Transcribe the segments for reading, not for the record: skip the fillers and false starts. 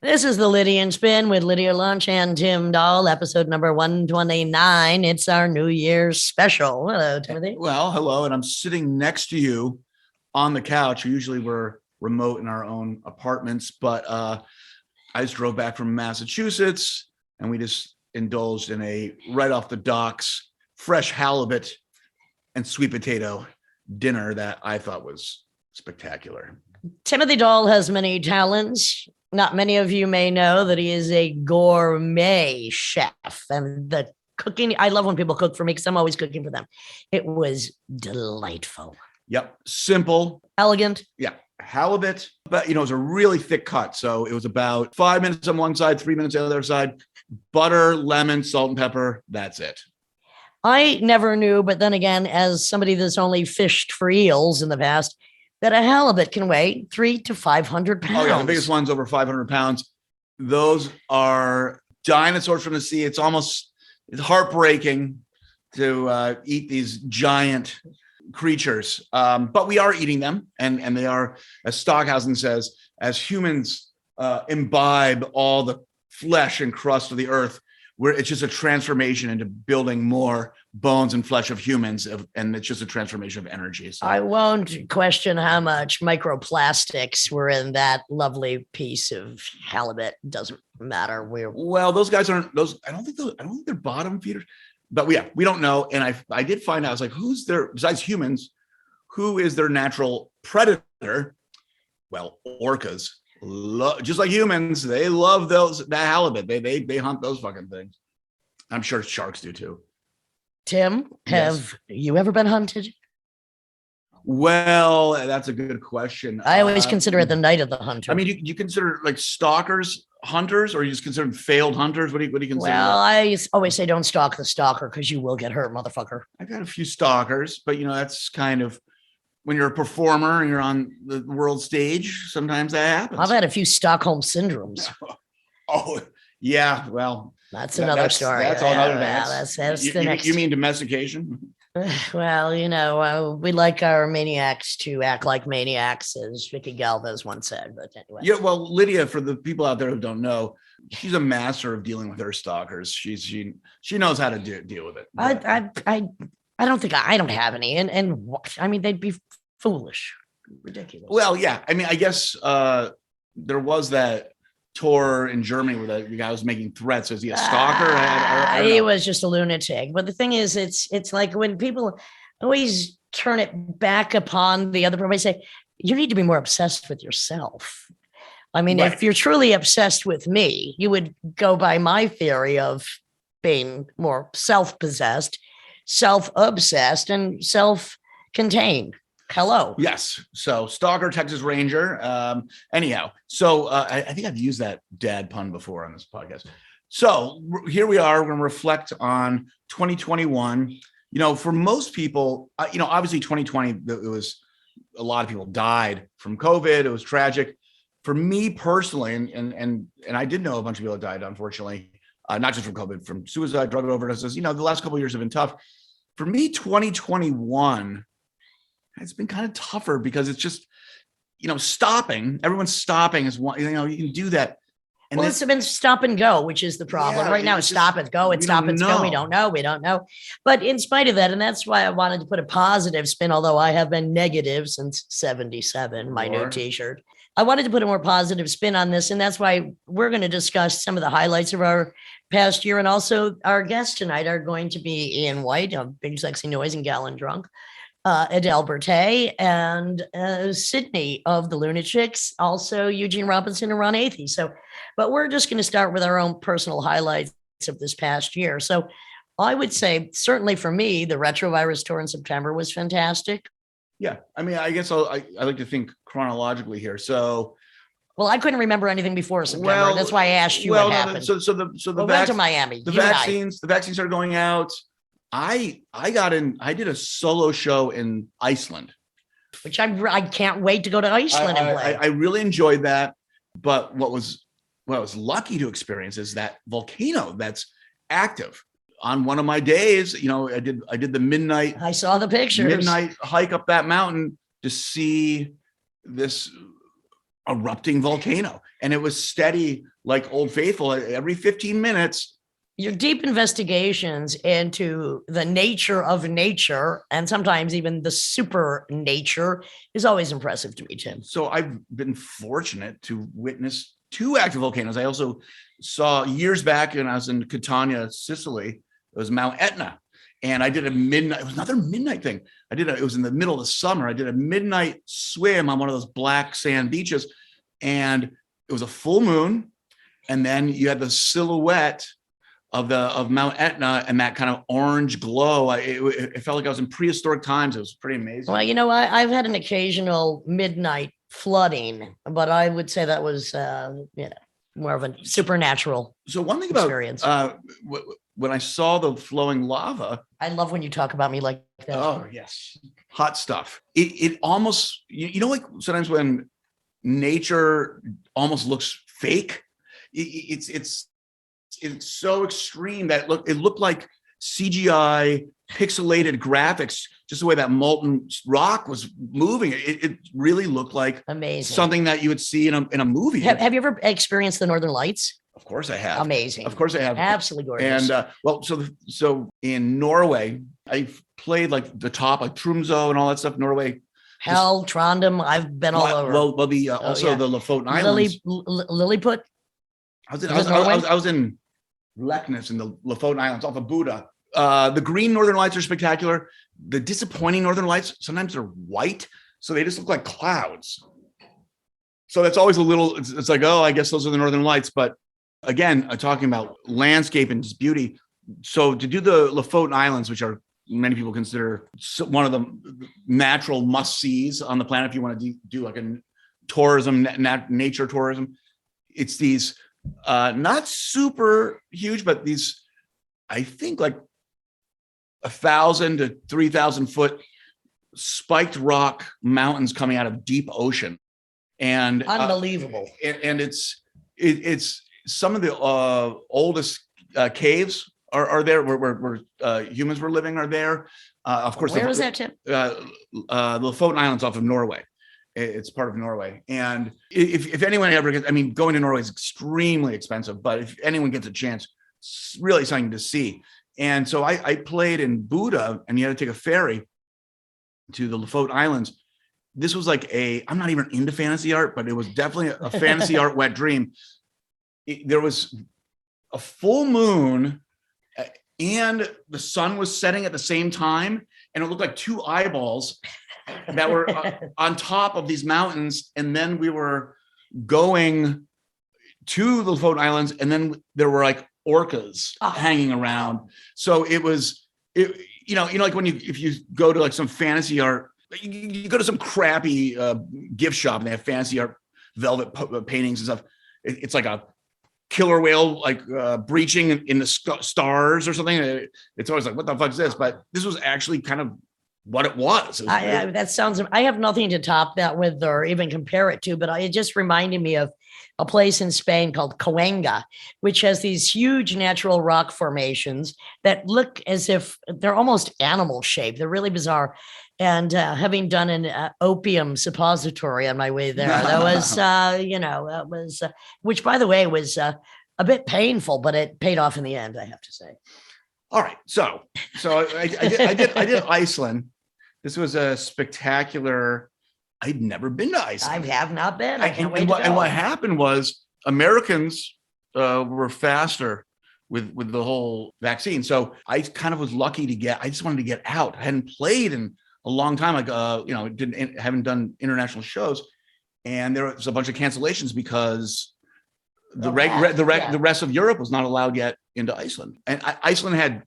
This is the Lydia and Spin with Lydia Lunch and Tim Dahl, episode number 129. It's our New Year's special. Hello, Timothy. Well, hello, and I'm sitting next to you on the couch. Usually we're remote in our own apartments, but I just drove back from Massachusetts and we just indulged in a right off the docks, fresh halibut and sweet potato dinner that I thought was spectacular. Timothy Dahl has many talents. Not many of you may know that he is a gourmet chef, and the cooking, I love when people cook for me because I'm always cooking for them. It was delightful. Yep. Simple. Elegant. Yeah. Halibut, but it was a really thick cut. So it was about 5 minutes on one side, 3 minutes on the other side, butter, lemon, salt, and pepper. That's it. I never knew, but then again, as somebody that's only fished for eels in the past, that a halibut can weigh 300 to 500 pounds. Oh yeah, the biggest one's over 500 pounds. Those are dinosaurs from the sea. It's heartbreaking to eat these giant creatures, but we are eating them, and they are, as Stockhausen says, as humans imbibe all the flesh and crust of the earth, where it's just a transformation into building more bones and flesh of humans, and it's just a transformation of energy. So. I won't question how much microplastics were in that lovely piece of halibut. Doesn't matter. Well, those guys aren't those. I don't think they're bottom feeders, but we don't know. And I did find out. I was like, who's their, besides humans, who is their natural predator? Well, orcas. Just like humans, they love that halibut. They hunt those fucking things. I'm sure sharks do too. Tim, have you ever been hunted? Well, that's a good question. I always consider it the night of the hunter. I mean, you consider like stalkers hunters, or you just consider failed hunters? What do you consider? Well, I always say don't stalk the stalker because you will get hurt, motherfucker. I've got a few stalkers, but that's kind of, when you're a performer and you're on the world stage, sometimes that happens. I've had a few Stockholm syndromes. Oh, yeah. Well, that's another story. That's all another. That's the next. You mean domestication? Well, we like our maniacs to act like maniacs, as Vicky Galvez once said. But anyway. Yeah. Well, Lydia, for the people out there who don't know, she's a master of dealing with her stalkers. She knows how to deal with it. I don't think I don't have any, and I mean they'd be foolish, ridiculous. Well, yeah, I mean, I guess there was that tour in Germany where the guy was making threats. Is he a stalker? He was just a lunatic. But the thing is, it's like when people always turn it back upon the other person, say you need to be more obsessed with yourself. I mean, right. If you're truly obsessed with me, you would go by my theory of being more self-possessed, self-obsessed, and self-contained. Hello. Yes. So stalker, Texas Ranger. Anyhow, so I think I've used that dad pun before on this podcast. So here we are. We're going to reflect on 2021. For most people, obviously 2020, it was, a lot of people died from COVID. It was tragic. For me personally, and I did know a bunch of people that died, unfortunately, not just from COVID, from suicide, drug overdoses. The last couple of years have been tough. For me, 2021, it's been kind of tougher because it's just, stopping. Everyone's stopping is one, you can do that. And it's been stop and go, which is the problem. Right now, it's stop and go. It's stop and go. We don't know. But in spite of that, and that's why I wanted to put a positive spin, although I have been negative since 77, my new t-shirt. I wanted to put a more positive spin on this. And that's why we're going to discuss some of the highlights of our past year. And also our guests tonight are going to be Ian White of Big Sexy Noise and Gallon Drunk, Adele Bertei, and Sydney of the Lunatics, also Eugene Robinson and Ron Athey. But we're just going to start with our own personal highlights of this past year. So I would say, certainly for me, the Retrovirus tour in September was fantastic. Yeah. I mean, I guess I like to think chronologically here. So, well, I couldn't remember anything before September. Well, that's why I asked you what happened. So the went to Miami. The vaccines started going out. I did a solo show in Iceland, which I can't wait to go to Iceland and play. I really enjoyed that. But what I was lucky to experience is that volcano that's active. On one of my days, I did the midnight. I saw the pictures. Midnight hike up that mountain to see this erupting volcano, and it was steady like Old Faithful every 15 minutes. Your deep investigations into the nature of nature, and sometimes even the super nature, is always impressive to me, Tim. So I've been fortunate to witness 2 active volcanoes. I also saw years back when I was in Catania, Sicily, it was Mount Etna. And I did a midnight, it was another midnight thing. It was in the middle of the summer. I did a midnight swim on one of those black sand beaches, and it was a full moon. And then you had the silhouette of Mount Etna and that kind of orange glow. It felt like I was in prehistoric times. It was pretty amazing. Well, I've had an occasional midnight flooding, but I would say that was, more of a supernatural. So one thing experience. About when I saw the flowing lava, I love when you talk about me like that. Oh yes, hot stuff. It almost, like sometimes when nature almost looks fake, it's so extreme that it looked like CGI pixelated graphics, just the way that molten rock was moving. It really looked like amazing, something that you would see in a movie. Have you ever experienced the Northern Lights? Of course I have. Amazing. Of course I have. Absolutely gorgeous. And so in Norway, I've played like the top, like Tromsø and all that stuff. Norway. Hell, Trondheim. I've been all over. Well, the Lafoten Islands. Lilliput. I was in Leknes in the Lafoten Islands off of Buda. The green Northern Lights are spectacular. The disappointing Northern Lights, sometimes they're white, so they just look like clouds. So that's always a little, it's like, oh, I guess those are the Northern Lights. But again, talking about landscape and just beauty. So to do the Lafoten Islands, which are many people consider one of the natural must-sees on the planet if you want to do like a tourism, nature tourism, it's these not super huge, but these, I think like 1,000 to 3,000 foot spiked rock mountains coming out of deep ocean. And unbelievable. And it's some of the oldest caves are there where humans were living are there. Of course, where is that, Tim? The Lafoten Islands off of Norway. It's part of Norway. And if anyone ever gets, going to Norway is extremely expensive, but if anyone gets a chance, it's really something to see. And so I played in Buda, and you had to take a ferry to the Lafoten Islands. This was like I'm not even into fantasy art, but it was definitely a fantasy art wet dream. There was a full moon and the sun was setting at the same time. And it looked like 2 eyeballs that were on top of these mountains. And then we were going to the Lafoten Islands, and then there were like orcas hanging around. So it was, like when if you go to like some fantasy art, you go to some crappy gift shop and they have fancy art velvet paintings and stuff. It's like a killer whale like breaching in the stars or something. It's always like, what the fuck is this? But this was actually kind of what it was. That sounds, I have nothing to top that with or even compare it to, but it just reminded me of a place in Spain called Cuenca, which has these huge natural rock formations that look as if they're almost animal shaped. They're really bizarre. And having done an opium suppository on my way there, that was, which by the way was a bit painful, but it paid off in the end, I have to say. All right, so I did Iceland. This was a spectacular. I'd never been to Iceland. I have not been. I can't wait to go. And what happened was Americans were faster with the whole vaccine. So I kind of was lucky I just wanted to get out. I hadn't played in a long time, haven't done international shows, and there was a bunch of cancellations because the rest of Europe was not allowed yet into Iceland. And Iceland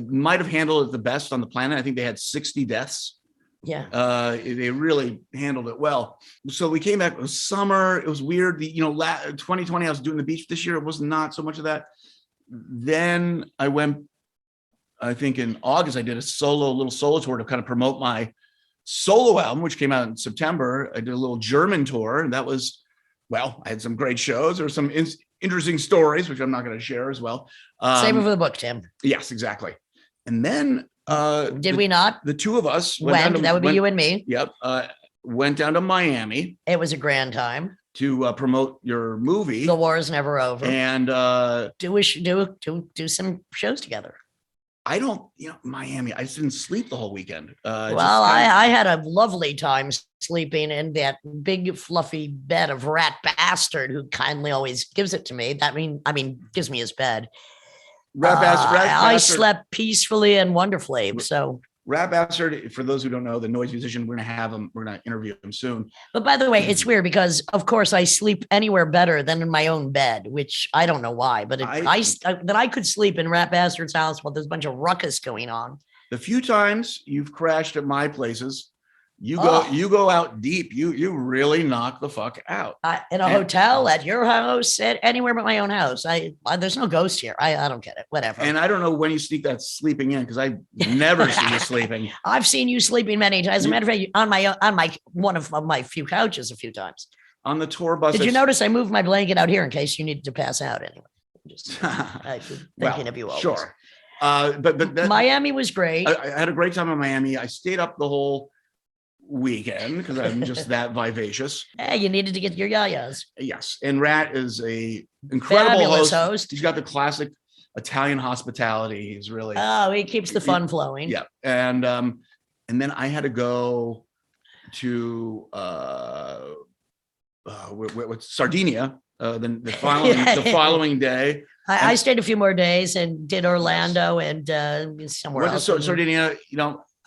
might have handled it the best on the planet. I think they had 60 deaths. Yeah. They really handled it well. So we came back. It was summer. It was weird. 2020, I was doing the beach. This year, it was not so much of that. Then I went, I think in August, I did a little solo tour to kind of promote my solo album, which came out in September. I did a little German tour, and that was, I had some great shows. There were some interesting stories, which I'm not going to share as well. Save it for the book, Tim. Yes, exactly. And then did we not? The two of us that would be you and me. Yep. Went down to Miami. It was a grand time. to promote your movie. The War is Never Over. And do some shows together. I don't, Miami, I just didn't sleep the whole weekend. Well, I had a lovely time sleeping in that big fluffy bed of rat bastard who kindly always gives it to me. Gives me his bed. Rat bastard. I slept peacefully and wonderfully. So Rat Bastard, for those who don't know, the noise musician, we're going to interview him soon. But by the way, it's weird because, of course, I sleep anywhere better than in my own bed, which I don't know why, but I could sleep in Rat Bastard's house while there's a bunch of ruckus going on. The few times you've crashed at my places, you go out deep. You really knock the fuck out. In a hotel, at your house, at anywhere but my own house. There's no ghost here. I don't get it. Whatever. And I don't know when you sneak that sleeping in because I never see you sleeping. I've seen you sleeping many times. As a matter of fact, on one of my few couches a few times. On the tour bus. Did you notice I moved my blanket out here in case you needed to pass out anyway? Just thinking of you always. Sure. But Miami was great. I had a great time in Miami. I stayed up the whole weekend because I'm just that vivacious. Hey, you needed to get your yayas. Yes, and Rat is a incredible host. He's got the classic Italian hospitality. He's really he keeps the fun flowing. Yeah, and then I had to go to Sardinia the following day. I stayed a few more days and did Orlando and somewhere else. Sardinia,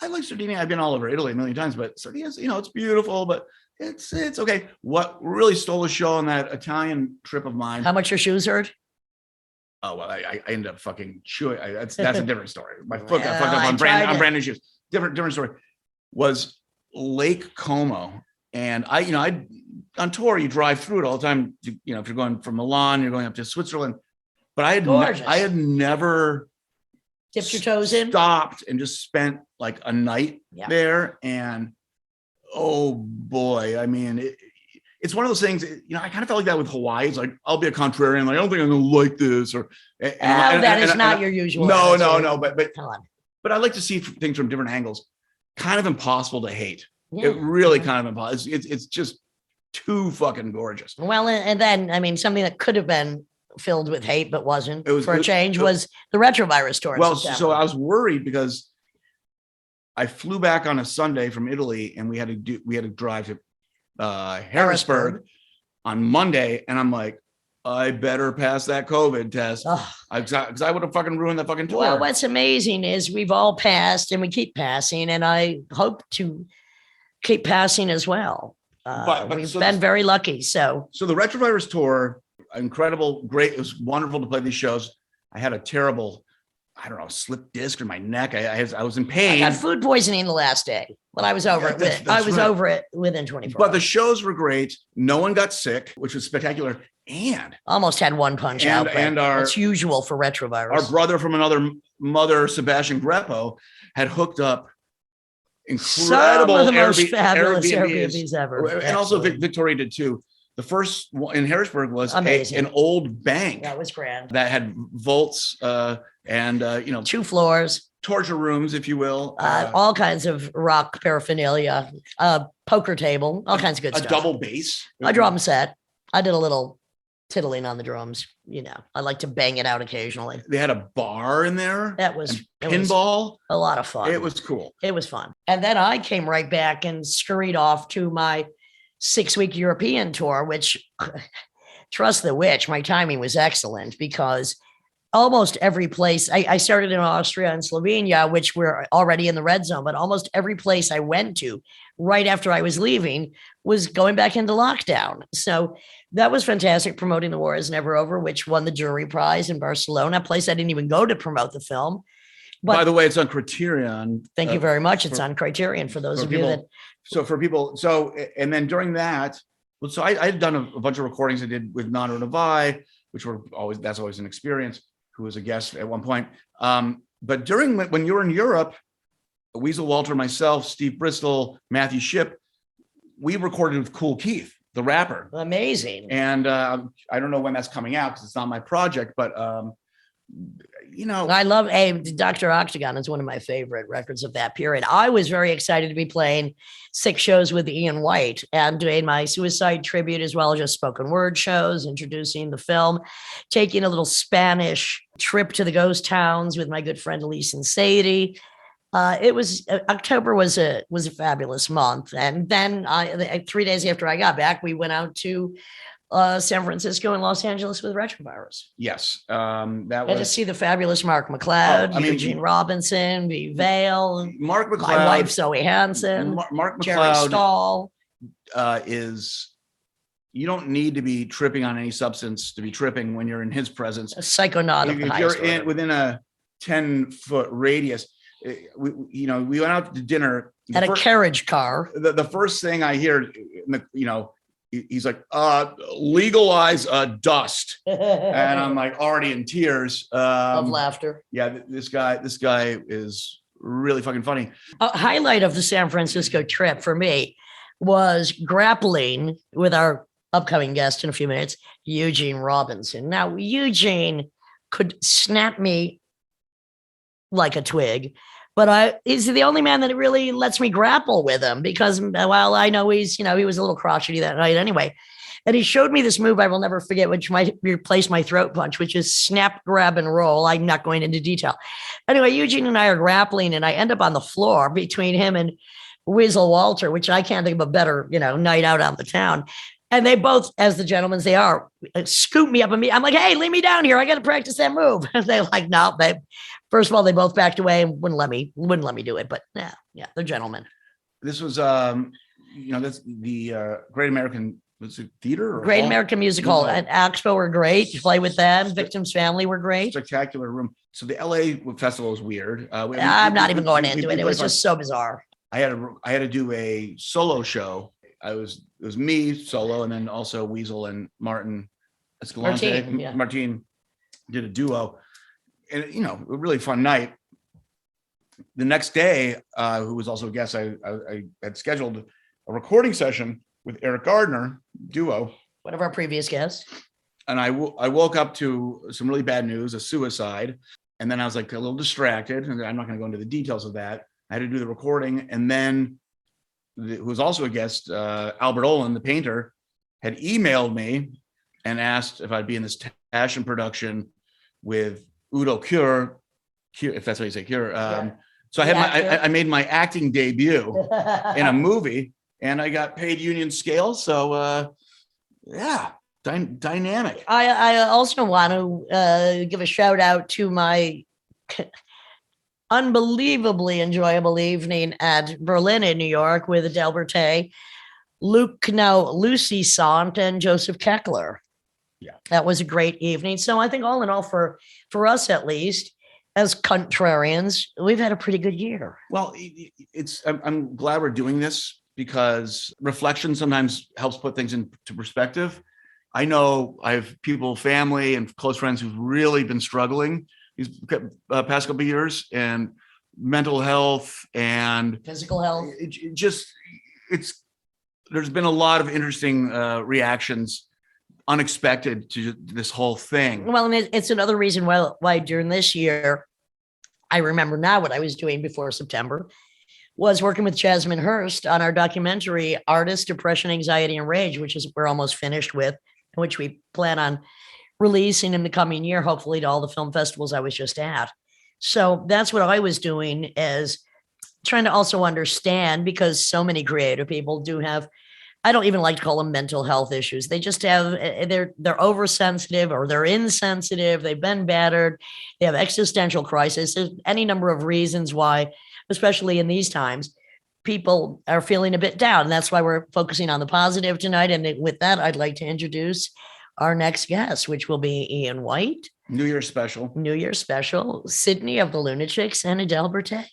I like Sardinia. I've been all over Italy a million times, but Sardinia's, it's beautiful, but it's okay. What really stole the show on that Italian trip of mine? How much your shoes hurt? Oh, well, I ended up fucking chewing. That's a different story. My foot got fucked up on brand new shoes. Different story. Was Lake Como. And I on tour, you drive through it all the time. If you're going from Milan, you're going up to Switzerland. But I had never dipped your toes in, stopped and just spent like a night there. And oh boy, it's one of those things, I kind of felt like that with Hawaii. It's like, I'll be a contrarian. Like, I don't think I'm going to like this that is not your usual. No. But come on. But I like to see things from different angles. Kind of impossible to hate. Yeah. It really kind of impossible. It's just too fucking gorgeous. Well, and then, something that could have been filled with hate but wasn't was the retrovirus tour. Well, so I was worried because I flew back on a Sunday from Italy and we had to drive to Harrisburg on Monday, and I'm like, I better pass that COVID test because I would have fucking ruined that fucking tour. Well, what's amazing is we've all passed and we keep passing, and I hope to keep passing as well. We've been very lucky. So the retrovirus tour, incredible, great. It was wonderful to play these shows. I had a terrible, slip disc in my neck. I was in pain. I got food poisoning the last day, but I was over it. I was over it within 24 hours. But the shows were great. No one got sick, which was spectacular. And almost had one punch out. And it's usual for retrovirus. Our brother from another mother, Sebastian Greppo, had hooked up incredible some of the most fabulous Airbnbs ever. And also Victoria did too. The first one in Harrisburg was an old bank. That was grand. That had vaults and 2 floors. Torture rooms, if you will. All kinds of rock paraphernalia, poker table, all kinds of good stuff. A double bass. A drum set. I did a little tiddling on the drums. I like to bang it out occasionally. They had a bar in there. That was pinball. A lot of fun. It was cool. It was fun. And then I came right back and scurried off to my 6-week European tour, which, trust the witch, my timing was excellent because almost every place, I started in Austria and Slovenia, which were already in the red zone, but almost every place I went to right after I was leaving was going back into lockdown. So that was fantastic, promoting The War Is Never Over, which won the jury prize in Barcelona, a place I didn't even go to promote the film. But by the way, it's on Criterion. Thank you very much. It's on Criterion for those of you that. And then during that, so I had done a bunch of recordings I did with Nana Navai, which that's always an experience, who was a guest at one point. But when you were in Europe, Weasel Walter, myself, Steve Bristol, Matthew Shipp, we recorded with Kool Keith, the rapper. Amazing. And I don't know when that's coming out because it's not my project, but I love Dr. Octagon is one of my favorite records of that period. I was very excited to be playing 6 shows with Ian White and doing my suicide tribute as well as just spoken word shows, introducing the film, taking a little Spanish trip to the ghost towns with my good friend Elise and Sadie. It was October was a fabulous month, and then 3 days after I got back, we went out to San Francisco and Los Angeles with Retrovirus. Yes, that was to see the fabulous Mark McLeod, Eugene Robinson, V. Vale, Mark McLeod, my wife Zoe Hansen, Mark Jerry McLeod Stahl. You don't need to be tripping on any substance to be tripping when you're in his presence. A psychonaut. If you're within a 10-foot radius, we went out to dinner at a carriage car. The first thing I hear, he's like, legalize dust. And I'm like already in tears. Of laughter. Yeah, this guy is really fucking funny. A highlight of the San Francisco trip for me was grappling with our upcoming guest in a few minutes, Eugene Robinson. Now, Eugene could snap me like a twig, but he's the only man that really lets me grapple with him because while I know he was a little crotchety that night anyway. And he showed me this move I will never forget, which might replace my throat punch, which is snap, grab, and roll. I'm not going into detail. Anyway, Eugene and I are grappling, and I end up on the floor between him and Weasel Walter, which I can't think of a better, night out on the town. And they both, as the gentlemen they are, scoop me up and I'm like, hey, lay me down here. I got to practice that move. And they're like, no, babe. First of all, they both backed away and wouldn't let me do it. But yeah, they're gentlemen. This was, that's the Great American Theater? Or Great American Music Hall and Expo were great. You play with them. Victims Family were great. Spectacular room. So the LA festival was weird. I'm not even going into it. It was just so bizarre. I had to do a solo show. It was me solo, and then also Weasel and Martin Escalante. Martin did a duo, and a really fun night. The next day, who was also a guest, I had scheduled a recording session with Eric Gardner, duo, one of our previous guests. And I woke up to some really bad news, a suicide, and then I was like a little distracted, and I'm not going to go into the details of that. I had to do the recording, and then who was also a guest, Albert Olin, the painter, had emailed me and asked if I'd be in this Taschen production with Udo Kier, if that's how you say Kier. So I made my acting debut in a movie, and I got paid union scale. So dynamic. I also want to give a shout out to my unbelievably enjoyable evening at Berlin in New York with Adele Bertei, Lucy Sant, and Joseph Keckler. Yeah, that was a great evening. So I think all in all, for us at least, as contrarians, we've had a pretty good year. Well, I'm glad we're doing this because reflection sometimes helps put things into perspective. I know I have people, family, and close friends who've really been struggling these past couple of years, and mental health and physical health. There's been a lot of interesting reactions, unexpected to this whole thing. Well, and it's another reason why during this year, I remember now what I was doing before September was working with Jasmine Hurst on our documentary, Artist, Depression, Anxiety, and Rage, which we're almost finished with, which we plan on releasing in the coming year, hopefully to all the film festivals I was just at. So that's what I was doing, is trying to also understand, because so many creative people do have, I don't even like to call them mental health issues. They just have, they're oversensitive or they're insensitive. They've been battered. They have existential crisis. There's any number of reasons why, especially in these times, people are feeling a bit down. And that's why we're focusing on the positive tonight. And with that, I'd like to introduce our next guest, which will be Ian White. New Year's special. Sydney of the Lunatics, and Adele Bertei.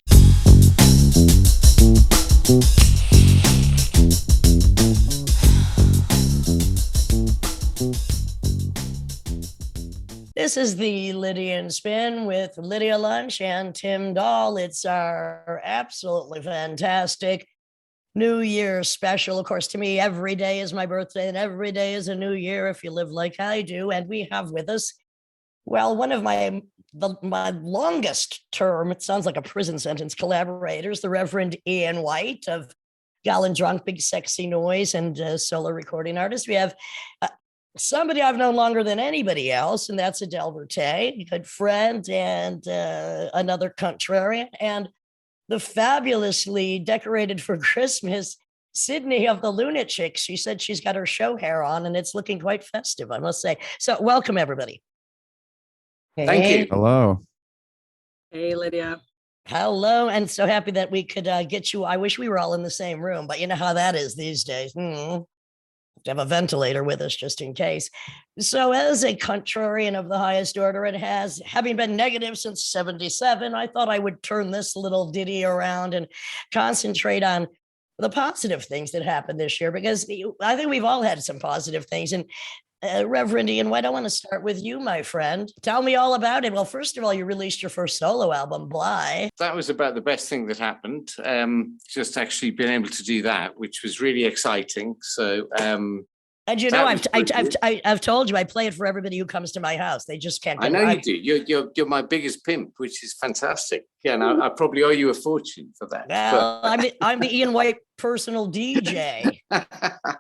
This is the Lydian Spin with Lydia Lunch and Tim Dahl. It's our absolutely fantastic New Year special. Of course, to me, every day is my birthday and every day is a new year if you live like I do. And we have with us, well, one of my my longest term, it sounds like a prison sentence, collaborators, the Reverend Ian White of Gallon Drunk, Big Sexy Noise, and solo recording artist. We have somebody I've known longer than anybody else, and that's Adele Bertei, a good friend and another contrarian, and the fabulously decorated for Christmas Sydney of the Lunatics. She said she's got her show hair on, and it's looking quite festive, I must say. So welcome, everybody. Thank you. Hello. Hey, Lydia. Hello, and so happy that we could get you. I wish we were all in the same room, but you know how that is these days. To have a ventilator with us just in case. So as a contrarian of the highest order, it has, having been negative since 77, I thought I would turn this little ditty around and concentrate on the positive things that happened this year, because I think we've all had some positive things. And Reverend Ian White, I want to start with you, my friend. Tell me all about it. Well, first of all, you released your first solo album, Bly. That was about the best thing that happened. Just actually being able to do that, which was really exciting. So, and you know, I've told you I play it for everybody who comes to my house. They just can't. I know you do. You're my biggest pimp, which is fantastic. Yeah, and I probably owe you a fortune for that. Well, I'm the Ian White personal DJ.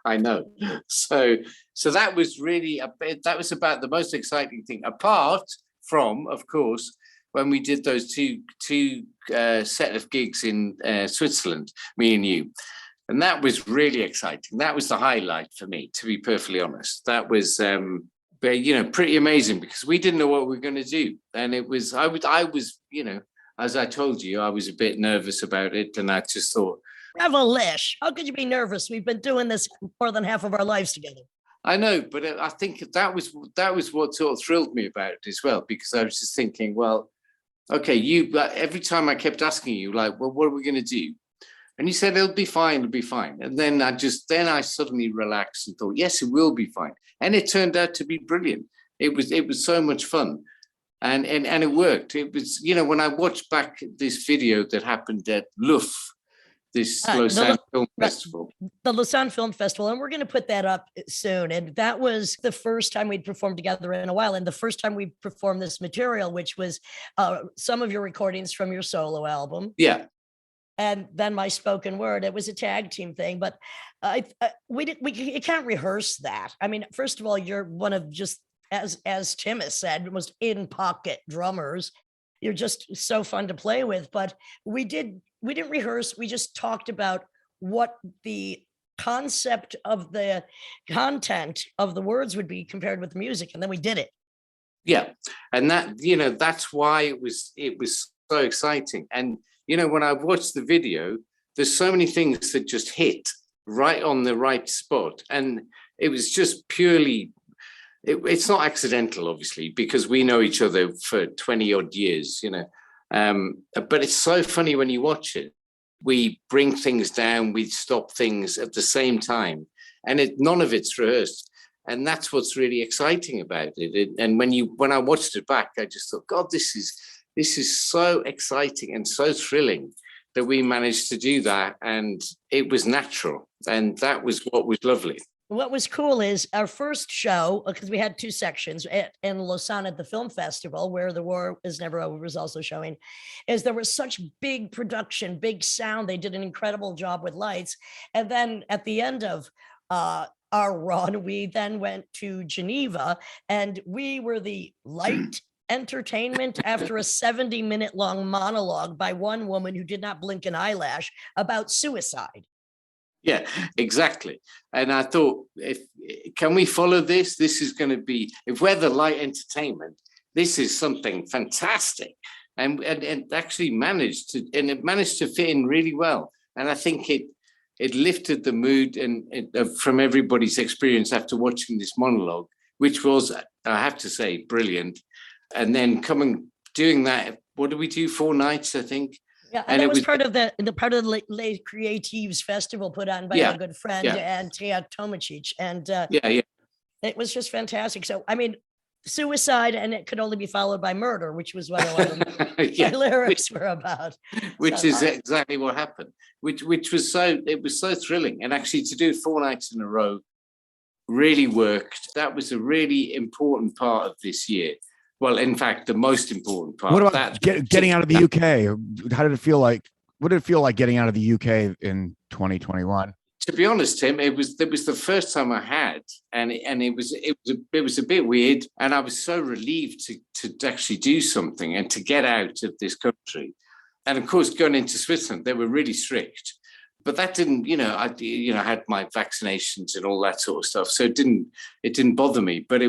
I know. So that was really that was about the most exciting thing, apart from, of course, when we did those two set of gigs in Switzerland, me and you. And that was really exciting. That was the highlight for me, to be perfectly honest. That was, pretty amazing, because we didn't know what we were going to do. And it was, I was, as I told you, I was a bit nervous about it. And I just thought, Revelish, how could you be nervous? We've been doing this more than half of our lives together. I know, but I think that was what sort of thrilled me about it as well, because I was just thinking, well, okay, every time I kept asking you, like, well, what are we going to do? And you said, it'll be fine, it'll be fine. And then I suddenly relaxed and thought, yes, it will be fine. And it turned out to be brilliant. It was so much fun. And it worked. It was, when I watched back this video that happened at LUF, this Lausanne Film Festival. The Lausanne Film Festival. And we're going to put that up soon. And that was the first time we'd performed together in a while. And the first time we performed this material, which was some of your recordings from your solo album. Yeah. And then my spoken word. It was a tag team thing, but you can't rehearse that. I mean, first of all, you're one of just, as Tim has said, most in pocket drummers. You're just so fun to play with. But we didn't rehearse. We just talked about what the concept of the content of the words would be compared with the music, and then we did it. Yeah, and that that's why it was so exciting. And when I watched the video, there's so many things that just hit right on the right spot. And it was just purely, it's not accidental, obviously, because we know each other for 20 odd years, but it's so funny when you watch it. We bring things down, we stop things at the same time, and none of it's rehearsed. And that's what's really exciting about it. And when I watched it back, I just thought, God, this is so exciting and so thrilling that we managed to do that. And it was natural. And that was what was lovely. What was cool is our first show, because we had two sections in Lausanne at the film festival, where The War Is Never Over was also showing, is there was such big production, big sound. They did an incredible job with lights. And then at the end of our run, we then went to Geneva, and we were the light entertainment after a 70-minute long monologue by one woman who did not blink an eyelash about suicide. Yeah, exactly. And I thought, can we follow this? This is going to be, if we're the light entertainment, this is something fantastic. And actually managed to fit in really well. And I think it lifted the mood from everybody's experience after watching this monologue, which was, I have to say, brilliant. And then doing that, what did we do? 4 nights, I think. Yeah, and it was part of the Les Creatives Festival put on by a good friend and Tea Tomacic. And it was just fantastic. So, I mean, suicide, and it could only be followed by murder, which was what a lot of my lyrics were about. Which is exactly what happened, which was it was so thrilling. And actually to do 4 nights in a row really worked. That was a really important part of this year. Well, in fact, the most important part. What about getting out of the UK? How did it feel like? What did it feel like getting out of the UK in 2021? To be honest, Tim, it was the first time I had, and it was a bit weird, and I was so relieved to actually do something and to get out of this country. And of course, going into Switzerland, they were really strict, but that didn't, I had my vaccinations and all that sort of stuff, so it didn't bother me. But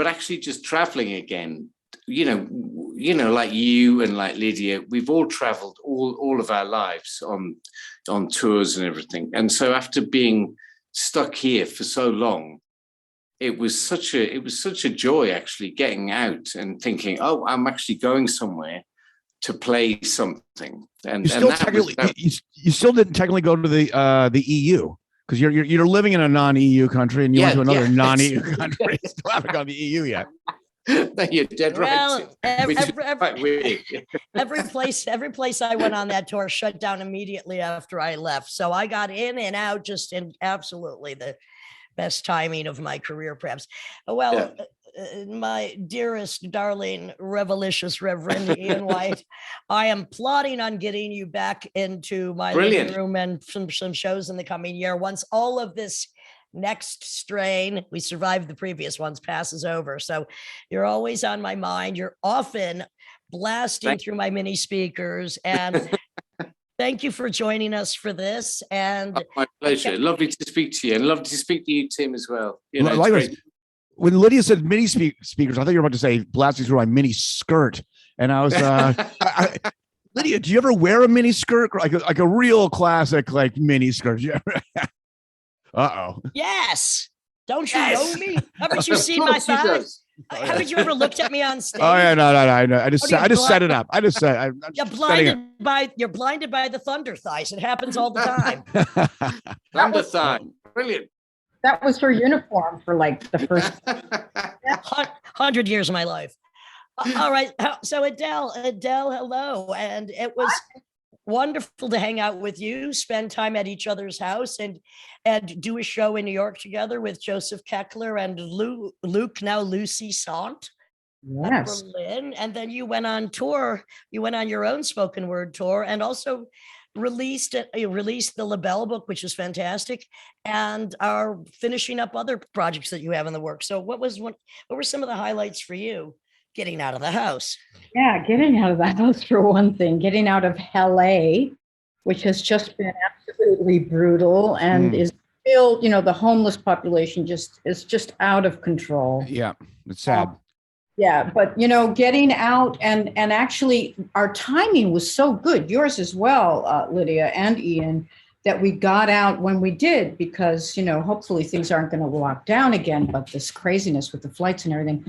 actually, just traveling again, like you and like Lydia, we've all traveled all of our lives on tours and everything. And so after being stuck here for so long, it was such a joy actually getting out and thinking, oh, I'm actually going somewhere to play something. And you still didn't technically go to the EU because you're living in a non-EU country and you went to another non-EU country. You still haven't gone to the EU yet. You're dead right. Every place I went on that tour shut down immediately after I left. So I got in and out just in absolutely the best timing of my career, perhaps. Well, my dearest, darling, revelicious Reverend Ian White, I am plotting on getting you back into my living room and some shows in the coming year. Once all of this next strain, we survived the previous ones, passes over. So you're always on my mind. You're often blasting through my mini speakers. And thank you for joining us for this. And my pleasure. Lovely to speak to you, and lovely to speak to you, Tim, as well. When Lydia said mini speakers, I thought you were about to say blasting through my mini skirt. And I was, Lydia, do you ever wear a mini skirt? Like a real classic, like mini skirt? Uh-oh. Yes. Don't you know me? Haven't you seen my thighs? Haven't you ever looked at me on stage? Oh yeah, no. I just set it up. You're blinded by the thunder thighs. It happens all the time. Thunder thigh. Brilliant. That was her uniform for like the first 100 years of my life. All right. So Adele, hello. And it was wonderful to hang out with you, spend time at each other's house, and do a show in New York together with Joseph Keckler and Luke, now Lucy Sant. Yes. Berlin. And then you went on tour. You went on your own spoken word tour, and also released the LaBelle book, which is fantastic, and are finishing up other projects that you have in the works. So what were some of the highlights for you getting out of the house? Yeah, getting out of the house for one thing, getting out of LA, which has just been absolutely brutal and is still, the homeless population is just out of control. Yeah, it's sad. Yeah, but getting out and actually our timing was so good, yours as well, Lydia and Ian, that we got out when we did, because hopefully things aren't going to lock down again, but this craziness with the flights and everything.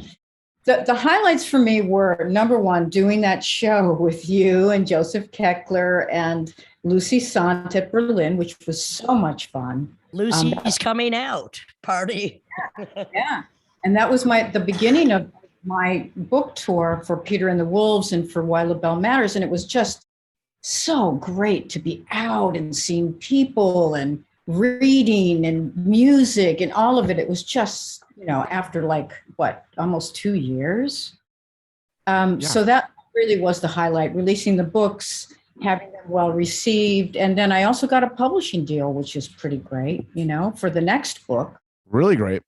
The highlights for me were, number one, doing that show with you and Joseph Keckler and Lucy Sant at Berlin, which was so much fun. Lucy's coming out party. Yeah. And that was the beginning of my book tour for Peter and the Wolves and for Why LaBelle Matters. And it was just so great to be out and seeing people and reading and music and all of it. It was just, after almost 2 years. So that really was the highlight, releasing the books, having them well received. And then I also got a publishing deal, which is pretty great, for the next book. Really great.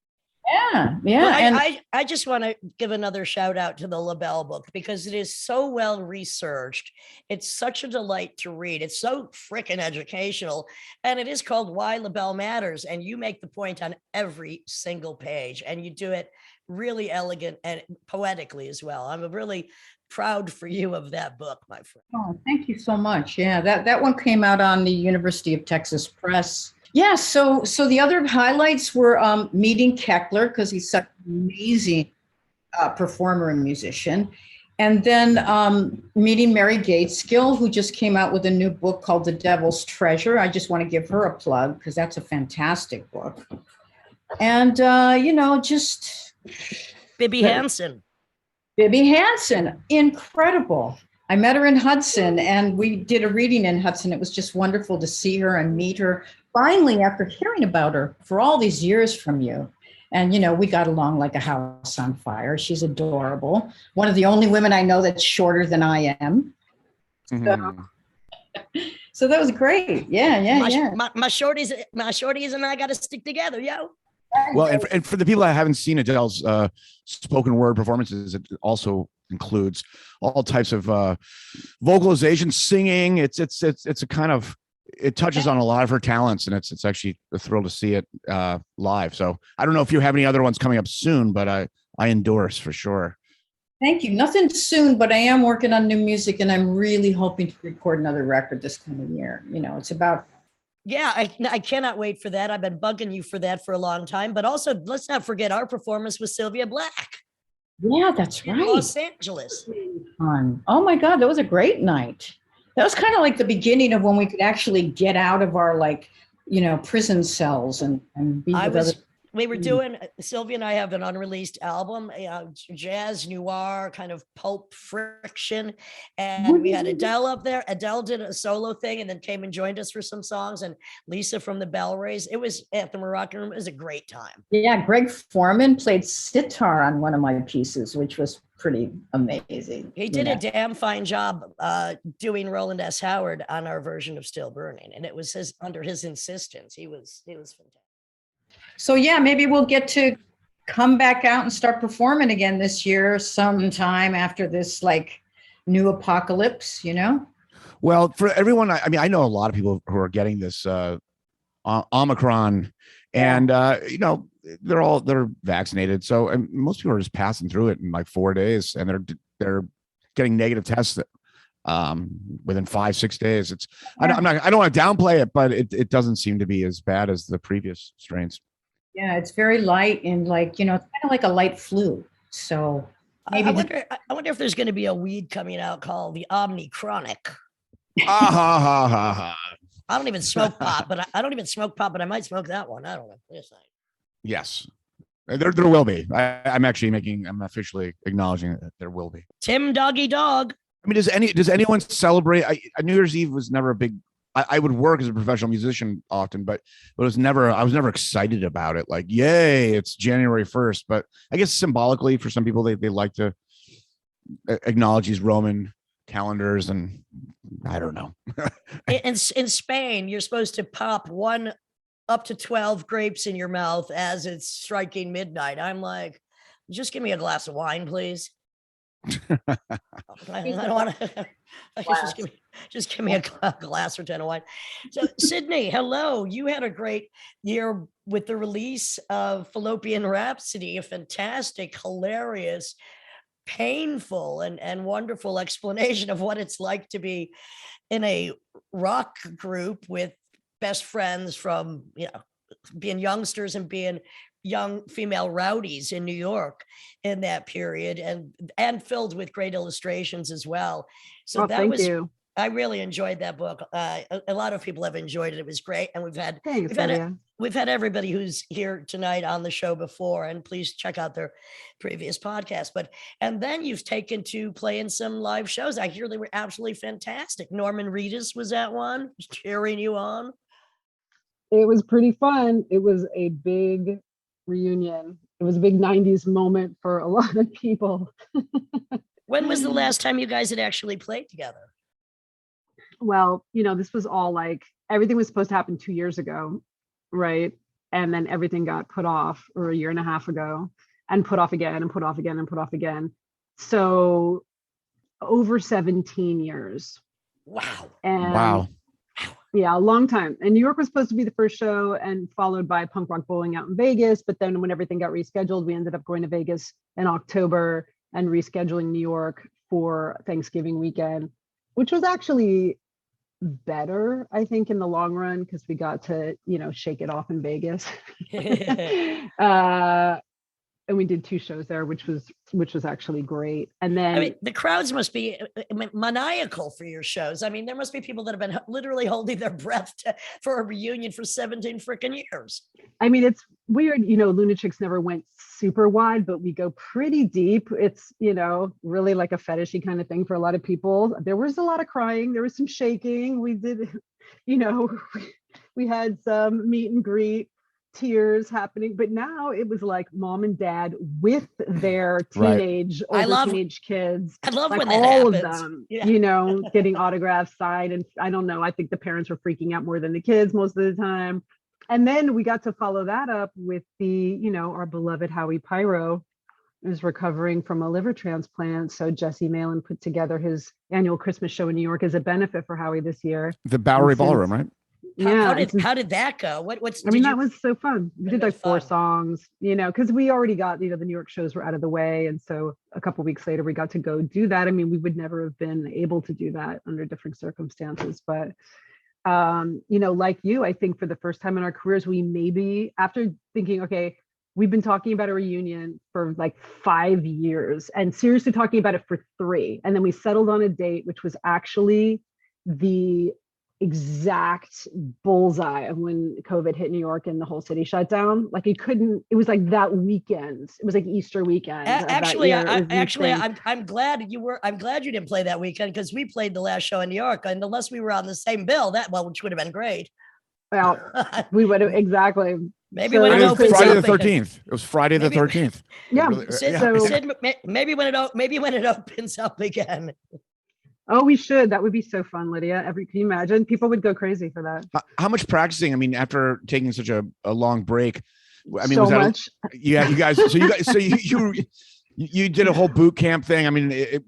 Yeah. Well, I just want to give another shout out to the LaBelle book, because it is so well researched. It's such a delight to read. It's so freaking educational. And it is called Why LaBelle Matters. And you make the point on every single page, and you do it really elegant and poetically as well. I'm really proud for you of that book, my friend. Oh, thank you so much. Yeah, that one came out on the University of Texas Press. Yeah, so the other highlights were meeting Keckler, because he's such an amazing performer and musician. And then meeting Mary Gateskill, who just came out with a new book called The Devil's Treasure. I just want to give her a plug, because that's a fantastic book. And, just... Bibby Hansen, incredible. I met her in Hudson, and we did a reading in Hudson. It was just wonderful to see her and meet her finally, after hearing about her for all these years from you. And, we got along like a house on fire. She's adorable. One of the only women I know that's shorter than I am. Mhm. So that was great. Yeah. My shorties and I got to stick together, yo. Well, and for the people that haven't seen Adele's spoken word performances, it also includes all types of vocalization, singing. It's a kind of, it touches on a lot of her talents, and it's actually a thrill to see it live. So I don't know if you have any other ones coming up soon, but I endorse for sure. Thank you. Nothing soon, but I am working on new music, and I'm really hoping to record another record this coming year. It's about. Yeah, I cannot wait for that. I've been bugging you for that for a long time. But also, let's not forget our performance with Sylvia Black. Yeah, that's in right. Los Angeles. Fun. Oh my God, that was a great night. That was kind of like the beginning of when we could actually get out of our prison cells and be with other. We were doing, Sylvia and I have an unreleased album, jazz noir, kind of pulp friction. And we had Adele up there. Adele did a solo thing and then came and joined us for some songs. And Lisa from the Bell Rays. It was at the Moroccan Room. It was a great time. Yeah, Greg Foreman played sitar on one of my pieces, which was pretty amazing. He did a damn fine job doing Roland S. Howard on our version of Still Burning. And it was under his insistence. He was fantastic. So yeah, maybe we'll get to come back out and start performing again this year sometime after this new apocalypse, Well, for everyone, I know a lot of people who are getting this Omicron, and they're vaccinated. So most people are just passing through it in 4 days, and they're getting negative tests within 5-6 days. I don't want to downplay it, but it doesn't seem to be as bad as the previous strains. Yeah, it's very light and it's kind of like a light flu. So maybe I wonder if there's going to be a weed coming out called the Omnichronic. I don't even smoke pot, but I might smoke that one. I don't know. Yes, there will be. I'm officially acknowledging that there will be. Tim Doggy Dog. I mean, does anyone celebrate? New Year's Eve was never a big. I would work as a professional musician often, but I was never excited about it. Like, yay, it's January 1st. But I guess symbolically for some people, they like to acknowledge these Roman calendars, and I don't know. in Spain, you're supposed to pop 1 up to 12 grapes in your mouth as it's striking midnight. I'm like, just give me a glass of wine, please. I don't want to. Just give me a glass or 10 of wine. So, Sydney, hello. You had a great year with the release of Fallopian Rhapsody, a fantastic, hilarious, painful, and wonderful explanation of what it's like to be in a rock group with best friends from being youngsters and being young female rowdies in New York in that period, and filled with great illustrations as well. So thank you. I really enjoyed that book. A lot of people have enjoyed it. It was great. And we've had everybody who's here tonight on the show before, and please check out their previous podcast. And then you've taken to playing some live shows. I hear they were absolutely fantastic. Norman Reedus was at one, cheering you on. It was pretty fun. It was a big reunion. It was a big 90s moment for a lot of people. When was the last time you guys had actually played together? Well, this was all everything was supposed to happen 2 years ago, right? And then everything got put off, or a year and a half ago, and put off again and put off again and put off again. So over 17 years. Wow. And wow. Yeah, a long time. And New York was supposed to be the first show, and followed by Punk Rock Bowling out in Vegas. But then when everything got rescheduled, we ended up going to Vegas in October and rescheduling New York for Thanksgiving weekend, which was actually better, I think, in the long run, because we got to, shake it off in Vegas. And we did 2 shows there, which was actually great. And then the crowds must be maniacal for your shows. I mean, there must be people that have been literally holding their breath for a reunion for 17 freaking years. I mean, it's weird, Lunatics never went super wide, but we go pretty deep. It's, really like a fetishy kind of thing for a lot of people. There was a lot of crying. There was some shaking. We did, we had some meet and greet. tears happening. But now it was like mom and dad with their teenage, teenage kids. I love like when that all happens. of them, Yeah. getting autographs signed. And I don't know, I think the parents were freaking out more than the kids most of the time. And then we got to follow that up with our beloved Howie Pyro is recovering from a liver transplant. So Jesse Malin put together his annual Christmas show in New York as a benefit for Howie this year. The Bowery Ballroom, right? How did that go? That was so fun. We did like 4 songs, because we already got, the New York shows were out of the way. And so a couple of weeks later, we got to go do that. I mean, we would never have been able to do that under different circumstances, but like you, I think for the first time in our careers, we maybe, after thinking, okay, we've been talking about a reunion for like 5 years and seriously talking about it for 3. And then we settled on a date, which was actually the exact bullseye of when COVID hit New York and the whole city shut down. Like it was like that weekend. It was like Easter weekend. I'm glad you didn't play that weekend, because we played the last show in New York, and unless we were on the same bill, which would have been great. Well, we would have exactly. Maybe when it opens Friday up the 13th. It was Friday the 13th. Yeah. Sid, maybe when it opens up again. Oh, we should. That would be so fun, Lydia. Can you imagine? People would go crazy for that. How much practicing? I mean, after taking such a long break, I mean, so was that much. You guys. So you did a whole boot camp thing. I mean, did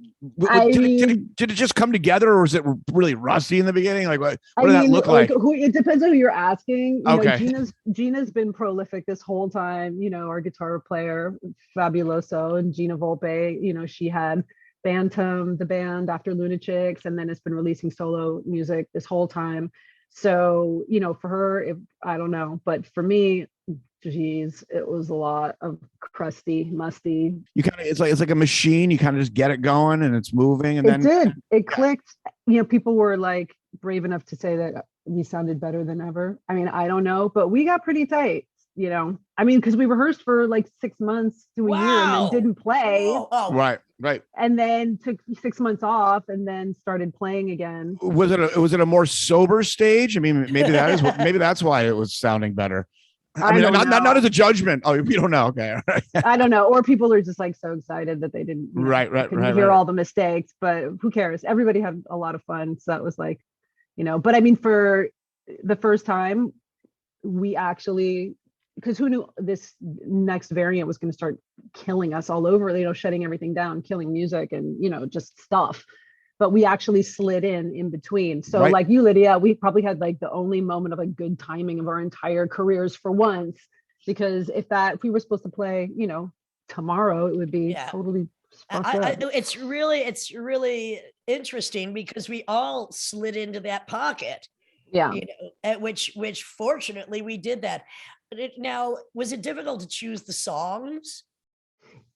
it just come together, or was it really rusty in the beginning? Like, what did that look like? It depends on who you're asking. Okay. Gina's been prolific this whole time. Our guitar player, Fabuloso, and Gina Volpe. She had Bantam, the band after Lunatics, and then it's been releasing solo music this whole time. So, for her, I don't know, but for me, geez, it was a lot of crusty, musty. It's like a machine. You kind of just get it going and it's moving, and it clicked. People were like brave enough to say that we sounded better than ever. I mean, I don't know, but we got pretty tight. I mean, because we rehearsed for like 6 months to a year and then didn't play. Oh. Right. And then took 6 months off and then started playing again. Was it a more sober stage? I mean, maybe that's why it was sounding better. I mean, not as a judgment. Oh, you don't know. Okay. I don't know. Or people are just like so excited that they didn't hear all the mistakes, but who cares? Everybody had a lot of fun. So that was like, but I mean, for the first time, we actually, because who knew this next variant was going to start killing us all over, shutting everything down, killing music and, just stuff. But we actually slid in between. So like you, Lydia, we probably had like the only moment of like good timing of our entire careers for once, because if we were supposed to play, tomorrow, it would be totally it's really interesting because we all slid into that pocket. Yeah. Which fortunately we did that. Now, was it difficult to choose the songs?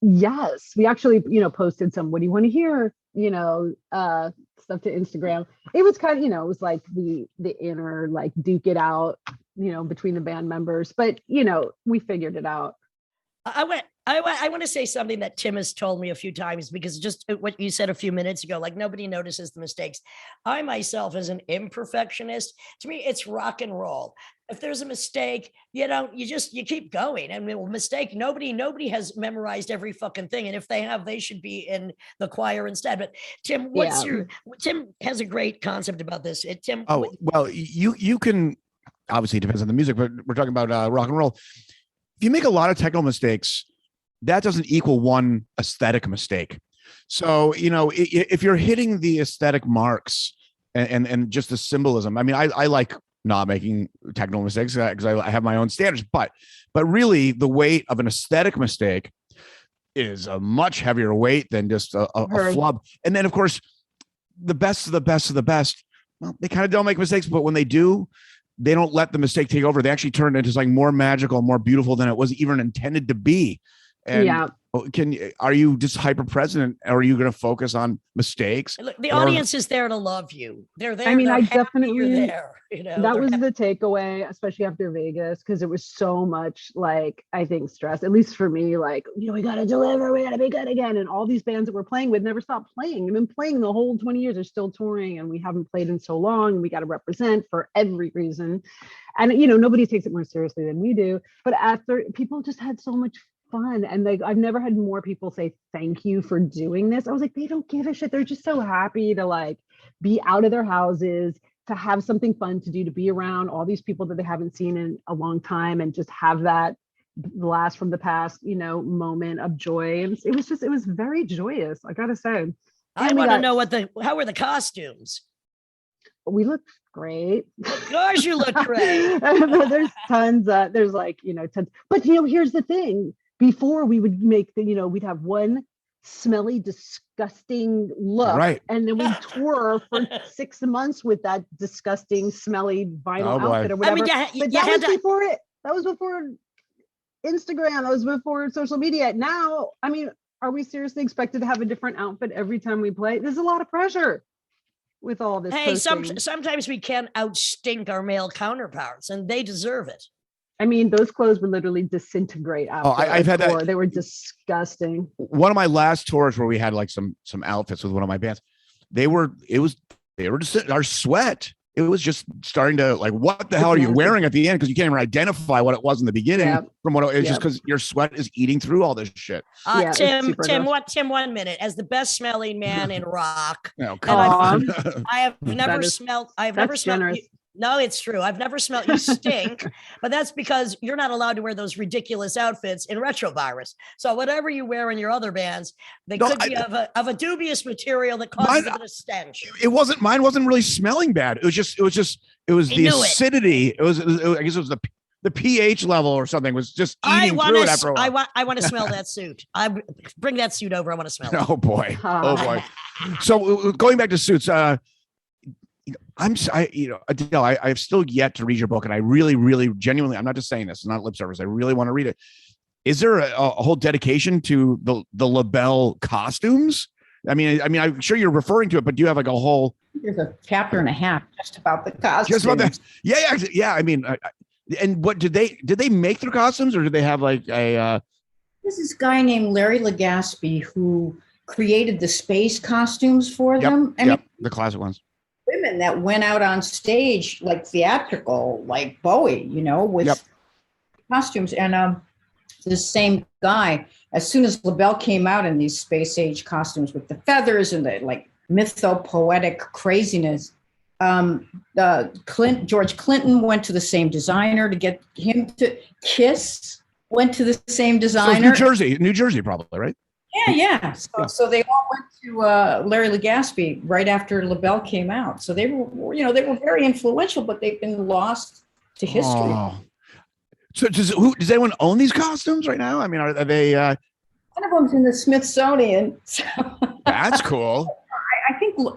Yes, we actually, posted some, what do you want to hear? Stuff to Instagram. It was kind of, it was like the inner, like duke it out, between the band members, but, we figured it out. I want to say something that Tim has told me a few times, because just what you said a few minutes ago, like nobody notices the mistakes. I myself, as an imperfectionist, to me, it's rock and roll. If there's a mistake, you keep going. And mistake, nobody has memorized every fucking thing. And if they have, they should be in the choir instead. But Tim, Tim has a great concept about this. Tim. Oh, well, you can, obviously it depends on the music, but we're talking about rock and roll. If you make a lot of technical mistakes, that doesn't equal one aesthetic mistake. So, if you're hitting the aesthetic marks and just the symbolism, I mean, I like not making technical mistakes because I have my own standards, but really the weight of an aesthetic mistake is a much heavier weight than just a flub. And then of course, the best of the best of the best, well, they kind of don't make mistakes, but when they do, they don't let the mistake take over. They actually turn it into like more magical, more beautiful than it was even intended to be. And Are you just hyper present, or are you going to focus on mistakes? Look, the audience is there to love you. They're there. I mean, they're I happy definitely you're there. You know, that they're was happy. the takeaway, especially after Vegas, because it was so much like, I think, stress, at least for me, like, we got to deliver, we got to be good again. And all these bands that we're playing with never stop playing. They've been playing the whole 20 years. They're still touring, and we haven't played in so long. And we got to represent for every reason. And, nobody takes it more seriously than we do. But after, people just had so much fun. And like, I've never had more people say thank you for doing this. I was like, they don't give a shit. They're just so happy to like be out of their houses, to have something fun to do, to be around all these people that they haven't seen in a long time, and just have that blast from the past, moment of joy. And it was very joyous, I gotta say. I want to know how were the costumes? We looked great. Of course you look great. There's tons, there's like, tons. But here's the thing. Before we would make we'd have one smelly, disgusting look. Right. And then we tour for 6 months with that disgusting, smelly vinyl outfit or whatever. I mean, but that was before it. That was before Instagram. That was before social media. Now, I mean, are we seriously expected to have a different outfit every time we play? There's a lot of pressure with all this. Hey, sometimes we can't outstink our male counterparts, and they deserve it. I mean, those clothes were literally disintegrate after. I've had that. They were disgusting. One of my last tours where we had like some outfits with one of my bands, they were just our sweat. It was just starting to like, what the hell are you wearing at the end? Because you can't even identify what it was in the beginning from what it's just because your sweat is eating through all this shit. Tim, 1 minute as the best smelling man in rock. Oh, I have never smelled. No, it's true. I've never smelled you stink, but that's because you're not allowed to wear those ridiculous outfits in Retrovirus. So whatever you wear in your other bands, they could be of a dubious material that causes a bit of stench. Mine wasn't really smelling bad. It was the acidity. It was I guess it was the pH level or something was just eating through it after a while. I want to smell that suit. Bring that suit over. I want to smell it. Oh boy. So going back to suits, Adele, I have still yet to read your book, and I really, really, genuinely, I'm not just saying this, it's not lip service. I really want to read it. Is there a whole dedication to the LaBelle costumes? I mean, I'm sure you're referring to it, but do you have like a whole? There's a chapter and a half just about the costumes. Just about that. Yeah. I mean, and what did they make their costumes, or did they have like a? There's this guy named Larry Legaspi who created the space costumes for them. I mean, the classic ones. Women that went out on stage like theatrical, like Bowie, with costumes. And the same guy, as soon as LaBelle came out in these space age costumes with the feathers and the like mythopoetic craziness, George Clinton went to the same designer to get him to Kiss. Went to the same designer. So New Jersey, probably, right? Yeah. So they all went to Larry Legaspi right after LaBelle came out. So they were very influential, but they've been lost to history. Oh. So does anyone own these costumes right now? I mean, are they? One of them's in the Smithsonian. So. That's cool.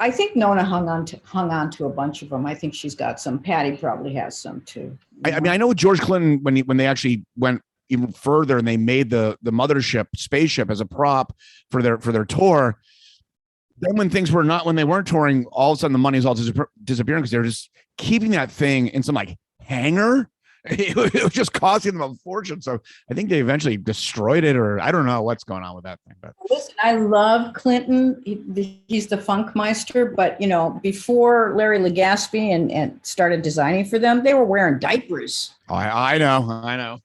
I think Nona hung on to a bunch of them. I think she's got some. Patty probably has some too. I mean, I know with George Clinton when they actually went even further and they made the mothership spaceship as a prop for their tour. Then when they weren't touring, all of a sudden the money's all disappearing because they're just keeping that thing in some like hangar. It was just costing them a fortune. So I think they eventually destroyed it, or I don't know what's going on with that thing. But listen, I love Clinton. He's the Funkmeister, but before Larry Legaspi and started designing for them, they were wearing diapers. Oh, I know.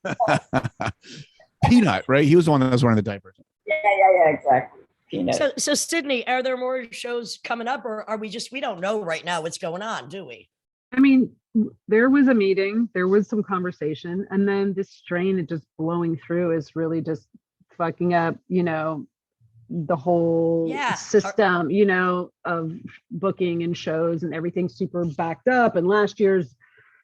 Peanut, right? He was the one that was wearing the diapers. Yeah, exactly. Peanut. So Sydney, are there more shows coming up, or are we don't know right now what's going on, do we? I mean, there was a meeting, there was some conversation, and then this strain of just blowing through is really just fucking up, the whole system, of booking and shows, and everything's super backed up. And last year's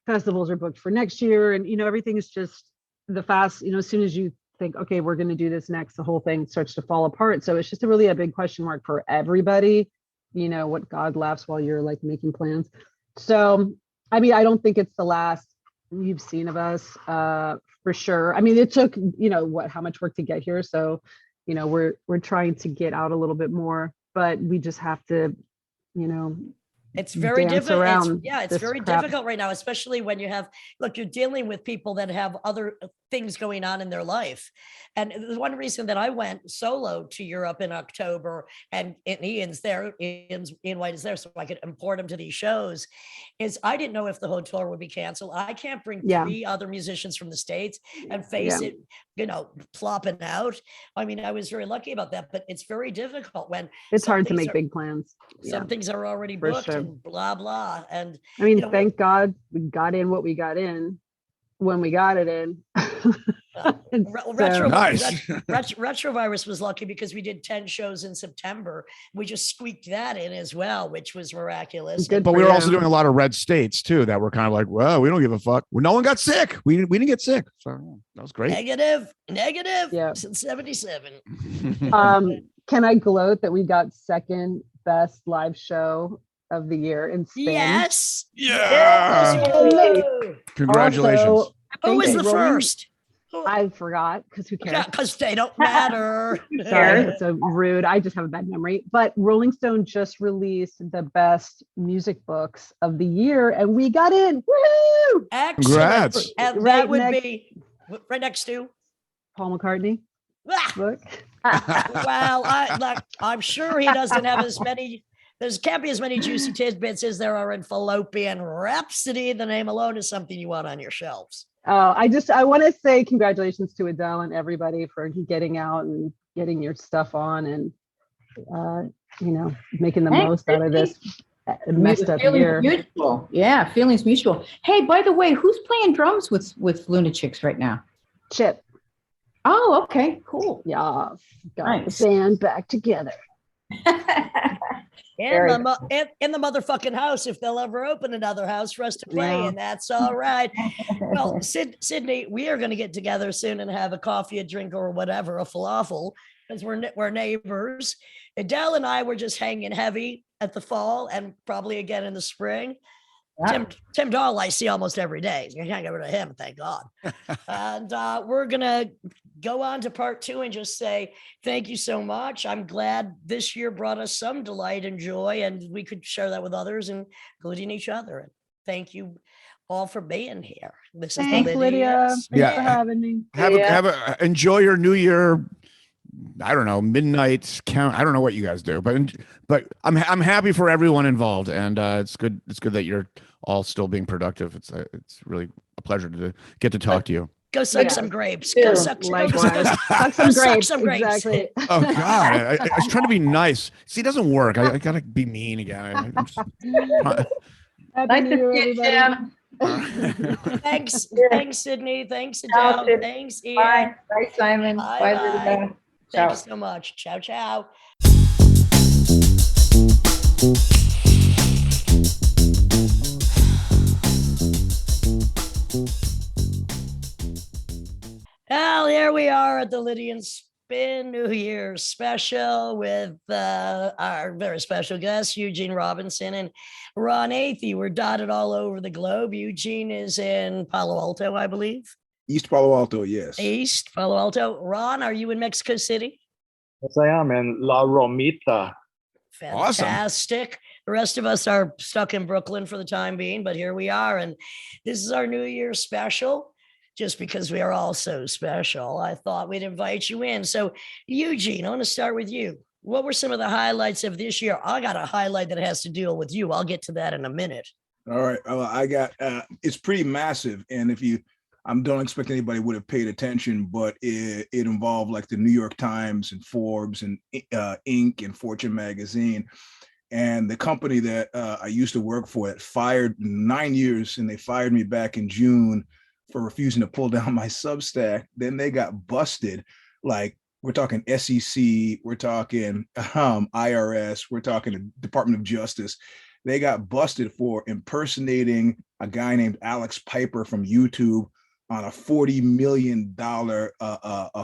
festivals are booked for next year, and everything is just the fast. As soon as you think, okay, we're going to do this next, the whole thing starts to fall apart. So it's just really a big question mark for everybody. What God laughs while you're like making plans. So, I mean, I don't think it's the last you've seen of us, for sure. I mean, it took, how much work to get here. So, we're trying to get out a little bit more, but we just have to, it's very dance difficult. around It's this very crap. difficult right now, especially when you're dealing with people that have other things going on in their life. And the one reason that I went solo to Europe in October, and Ian's there, Ian White is there, so I could import him to these shows, is I didn't know if the whole tour would be canceled. I can't bring Yeah. 3 other musicians from the States and face it, plopping out. I mean, I was very lucky about that, but it's very difficult when It's some hard to things make big plans. some things are already for booked sure. and blah blah. And I mean, you know, thank God we got in what we got in when we got it in. And so- Nice. Retrovirus was lucky because we did 10 shows in September. We just squeaked that in as well, which was miraculous. Good But for we were you. also doing a lot of red states too that were kind of like, well, we don't give a fuck. No one got sick. We didn't get sick. So yeah, that was great. Negative Yeah. since 77. Can I gloat that we got second best live show of the year in Spain? Yes. Yeah. Woo! Congratulations. Also, Who was thank the you, Rolling- first? I forgot because who cares? Because they don't matter. Sorry, it's so rude. I just have a bad memory. But Rolling Stone just released the best music books of the year, and we got in. Woo! Excellent. Congrats. And that Right would next- be right next to. Paul McCartney Ah, book. well, I'm sure he doesn't have as many. There can't be as many juicy tidbits as there are in Fallopian Rhapsody. The name alone is something you want on your shelves. Oh, I want to say congratulations to Adele and everybody for getting out and getting your stuff on and making the Thanks, most out of this messed up Feelings year. mutual. Yeah, feelings mutual. Hey, by the way, who's playing drums with Lunatics right now? Chip. Oh, okay, cool. Yeah, got Nice. the band back together. Very In the motherfucking house, if they'll ever open another house for us to play, Yeah. and that's all right. Well, Sydney, we are going to get together soon and have a coffee, a drink, or whatever, a falafel, because we're neighbors. Adele and I were just hanging heavy at the fall and probably again in the spring. Yeah. Tim Dahl, I see almost every day. You can't get rid of him, thank God. And we're gonna go on to part 2 and just say thank you so much. I'm glad this year brought us some delight and joy, and we could share that with others, including each other. And thank you all for being here. This is Thanks, the Lydia. Lydia's. Thanks Yeah. for having me. Enjoy your New Year. I don't know, midnight count. I don't know what you guys do, but I'm happy for everyone involved, and it's good. It's good that you're all still being productive. It's really a pleasure to get to talk to you. Go suck Yeah. some grapes. Yeah. Go suck Likewise. Suck some Suck grapes. some grapes. Exactly. Oh God, I was trying to be nice. See, it doesn't work. I gotta be mean again. I'm just- Happy Nice New to Year, see you, everybody. Tim. Thanks, Sydney. Thanks, Ciao, Adele. Sid. Thanks, Ian. Bye. Bye, Simon. Bye, Bye, bye. Lydia. Thank Ciao. you so much. Ciao, ciao. Well, here we are at the Lydia and Spin New Year's special with our very special guests, Eugene Robinson and Ron Athey. We're dotted all over the globe. Eugene is in Palo Alto, I believe. East Palo Alto, yes. East Palo Alto. Ron, are you in Mexico City? Yes, I am in La Romita. Awesome. Fantastic. The rest of us are stuck in Brooklyn for the time being, but here we are. And this is our New Year's special. Just because we are all so special, I thought we'd invite you in. So, Eugene, I want to start with you. What were some of the highlights of this year? I got a highlight that has to deal with you. I'll get to that in a minute. All right. I got it's pretty massive. And if you don't expect anybody would have paid attention, but it involved like the New York Times and Forbes and Inc. and Fortune magazine. And the company that I used to work for that fired 9 years, and they fired me back in June for refusing to pull down my Substack. Then they got busted. Like, we're talking SEC, we're talking IRS, we're talking the Department of Justice. They got busted for impersonating a guy named Alex Piper from YouTube on a $40 million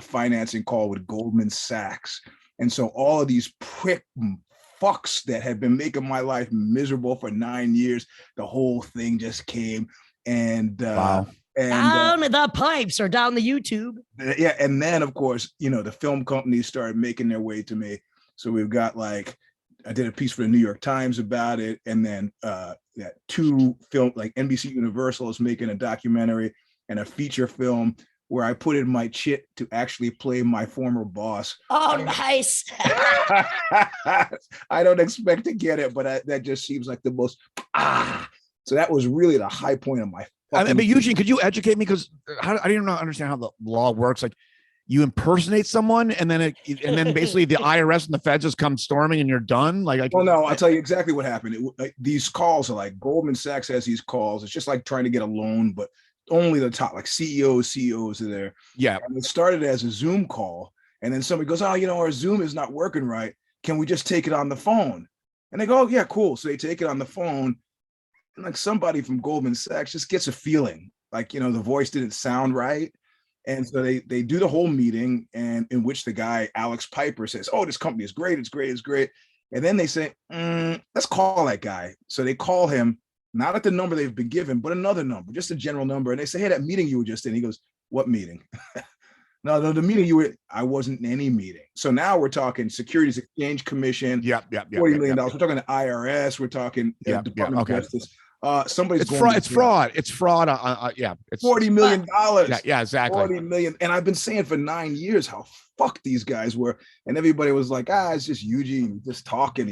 financing call with Goldman Sachs. And so all of these prick fucks that had been making my life miserable for 9 years, the whole thing just came. And Wow. And down the pipes or down the YouTube. yeah, and then of course, the film companies started making their way to me. So we've got like, I did a piece for the New York Times about it, and then two film, like NBC Universal is making a documentary and a feature film where I put in my chit to actually play my former boss. Oh, nice. I don't expect to get it, but that just seems like the most, so that was really the high point of my. But Eugene, could you educate me? Because I didn't understand how the law works. Like, you impersonate someone, and then basically the IRS and the feds just come storming, and you're done. Well, no, I'll tell you exactly what happened. These calls are like Goldman Sachs has these calls. It's just like trying to get a loan, but only the top, like CEOs are there. Yeah. And it started as a Zoom call, and then somebody goes, "Oh, our Zoom is not working right. Can we just take it on the phone?" And they go, "Oh, yeah, cool." So they take it on the phone, and like somebody from Goldman Sachs just gets a feeling like the voice didn't sound right. And so they do the whole meeting, and in which the guy, Alex Piper, says, "Oh, this company is great. It's great. It's great." And then they say, "Let's call that guy." So they call him, not at the number they've been given, but another number, just a general number. And they say, "Hey, that meeting you were just in." He goes, "What meeting?" No, the meeting you were, I wasn't in any meeting. So now we're talking Securities Exchange Commission, $40 million. We're talking the IRS. We're talking Department of Justice. Somebody's it's fraud. It's fraud. It's fraud. It's $40 million. Yeah, exactly. 40 million. And I've been saying for 9 years how fucked these guys were. And everybody was like, it's just Eugene. He's just talking.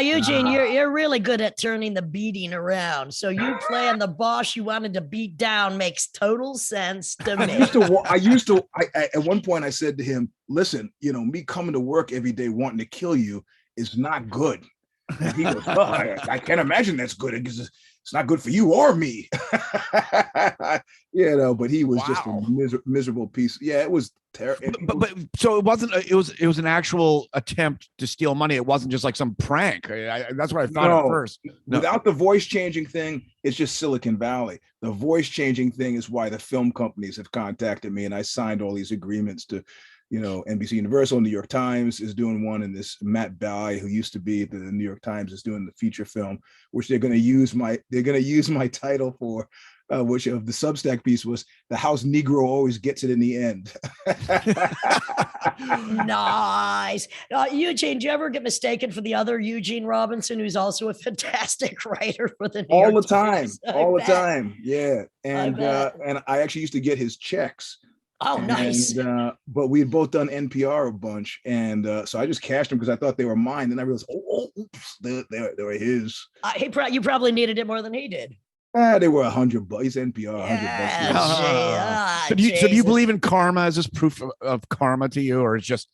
Eugene, you're really good at turning the beating around. So you playing the boss you wanted to beat down makes total sense to me. At one point I said to him, "Listen, me coming to work every day wanting to kill you is not good." And he goes, I can't imagine that's good because it's not good for you or me. But he was just a miserable piece. Yeah, it was terrible. But so it wasn't. It was an actual attempt to steal money. It wasn't just like some prank. That's what I thought at first. No. Without the voice changing thing, it's just Silicon Valley. The voice changing thing is why the film companies have contacted me, and I signed all these agreements to. NBC Universal, New York Times is doing one, and this Matt Bai, who used to be at the New York Times, is doing the feature film, which they're going to use my title for, which of the Substack piece was "The House Negro Always Gets It in the End." Nice. Eugene, do you ever get mistaken for the other Eugene Robinson, who's also a fantastic writer for the New York Times? All the time. Yeah. And I actually used to get his checks. Oh, nice. But we had both done NPR a bunch. And so I just cashed them because I thought they were mine. Then I realized, oops, they were his. You probably needed it more than he did. They were $100. He's NPR, $100. So do you believe in karma? Is this proof of karma to you, or it's just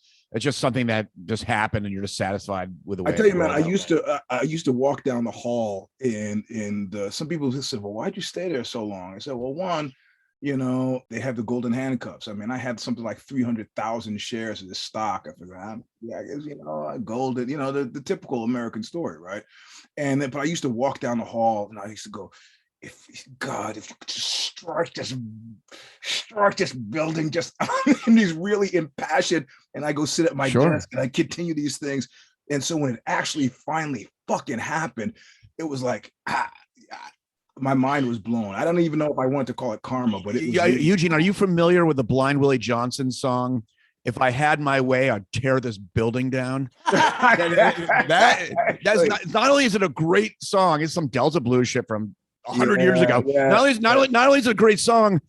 something that just happened and you're just sassified with the way? I tell you, man, I used to walk down the hall, and some people just said, "Well, why'd you stay there so long?" I said, "Well, one, they have the golden handcuffs. I mean, I had something like 300,000 shares of this stock. I figured, I guess, golden, the typical American story, right?" But I used to walk down the hall, and I used to go, if you could just strike this building, just and he's really impassioned. And I go sit at my desk and I continue these things. And so when it actually finally fucking happened, it was like, my mind was blown. I don't even know if I want to call it karma, but it was really- Eugene, are you familiar with the Blind Willie Johnson song? "If I had my way, I'd tear this building down." That's not only is it a great song, it's some Delta Blues shit from 100 years ago. Yeah. Not only is it a great song,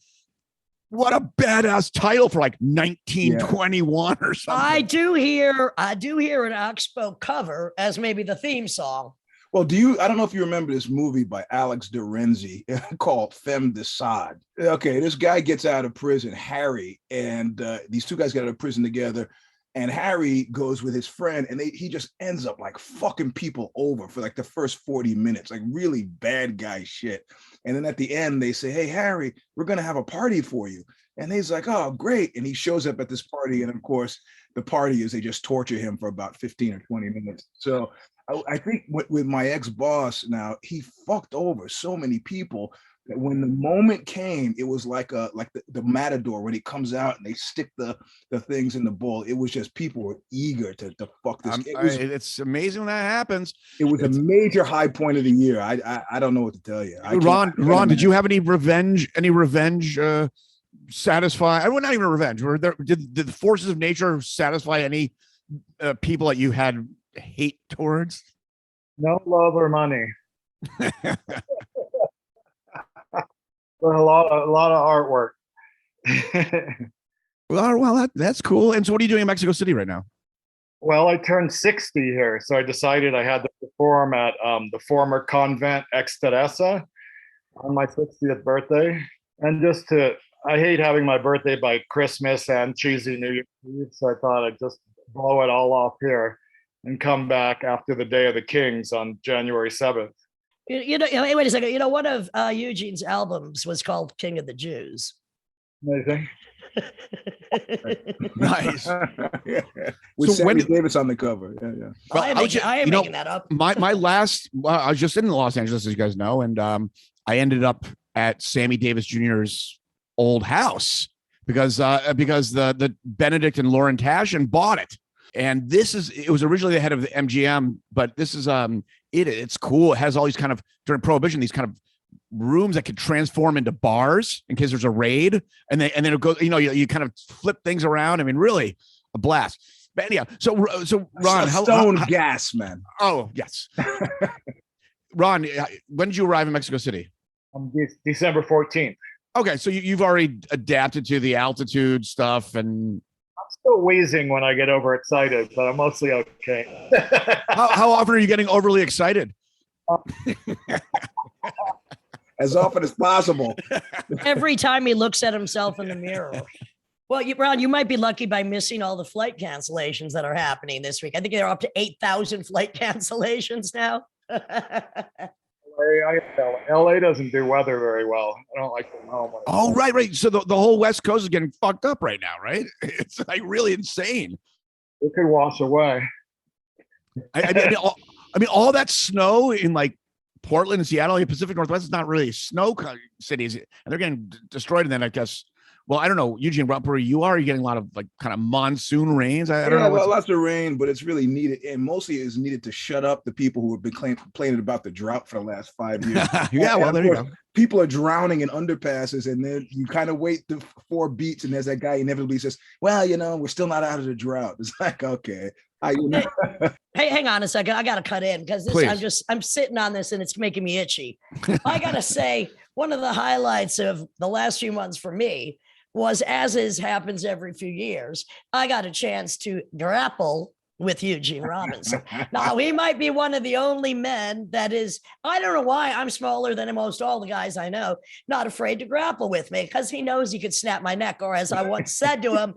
what a badass title for like 1921 or something. I do hear an Oxbow cover as maybe the theme song. Well, I don't know if you remember this movie by Alex de Renzi called Femme de Sade. Okay, this guy gets out of prison, Harry, and these two guys get out of prison together, and Harry goes with his friend, and he just ends up like fucking people over for like the first 40 minutes, like really bad guy shit. And then at the end, they say, "Hey, Harry, we're going to have a party for you." And he's like, "Oh, great." And he shows up at this party, and of course, the party is they just torture him for about 15 or 20 minutes. So I think with my ex-boss now, he fucked over so many people when the moment came, it was like the matador when he comes out and they stick the things in the bull. It was just people were eager to fuck this. It's amazing when that happens. It was a major high point of the year. I don't know what to tell you. Ron, did you have any revenge? Satisfy? Well, not even revenge. Did the forces of nature satisfy any people that you had hate towards? No love or money. But a lot of artwork. Well, that's cool. And so, what are you doing in Mexico City right now? Well, I turned 60 here, so I decided I had to perform at the former convent Ex Teresa on my 60th birthday. And I hate having my birthday by Christmas and cheesy New Year's Eve, so I thought I'd just blow it all off here and come back after the Day of the Kings on January 7th. Wait a second. One of Eugene's albums was called King of the Jews. Amazing. Nice. With So Sammy Davis on the cover. Yeah. Well, I am making that up. My last, I was just in Los Angeles, as you guys know, and I ended up at Sammy Davis Jr.'s old house because the Benedict and Lauren Tashin bought it. And it was originally the head of the MGM, but this is it's cool. It has all these kind of, during Prohibition, these kind of rooms that could transform into bars in case there's a raid, and then it goes, you kind of flip things around. I mean, really a blast. But anyhow, so Ron, how gas, man. Oh yes. Ron, when did you arrive in Mexico City? December 14th. Okay, so you've already adapted to the altitude stuff, and I'm still wheezing when I get overexcited, but I'm mostly okay. how often are you getting overly excited? As often as possible. Every time he looks at himself in the mirror. Well, Ron, you might be lucky by missing all the flight cancellations that are happening this week. I think they're up to 8,000 flight cancellations now. LA doesn't do weather very well. I don't like going home. Oh, right. So the whole West Coast is getting fucked up right now, right? It's like really insane. It could wash away. I mean, all that snow in like Portland and Seattle, the Pacific Northwest is not really snow cities, and they're getting destroyed. And then I guess, well, I don't know, Eugene, where you are getting a lot of like kind of monsoon rains. I don't know. Well, lots of rain, but it's really needed, and mostly it's needed to shut up the people who have been complaining about the drought for the last 5 years. Yeah, well, there you go. People are drowning in underpasses, and then you kind of wait the 4 beats, and there's that guy inevitably says, "Well, we're still not out of the drought." It's like, okay. Hey, hang on a second. I got to cut in because I'm sitting on this and it's making me itchy. I got to say, one of the highlights of the last few months for me was, as happens every few years, I got a chance to grapple with Eugene Robinson. Now, he might be one of the only men that is, I don't know why, I'm smaller than most all the guys I know, not afraid to grapple with me because he knows he could snap my neck. Or as I once said to him,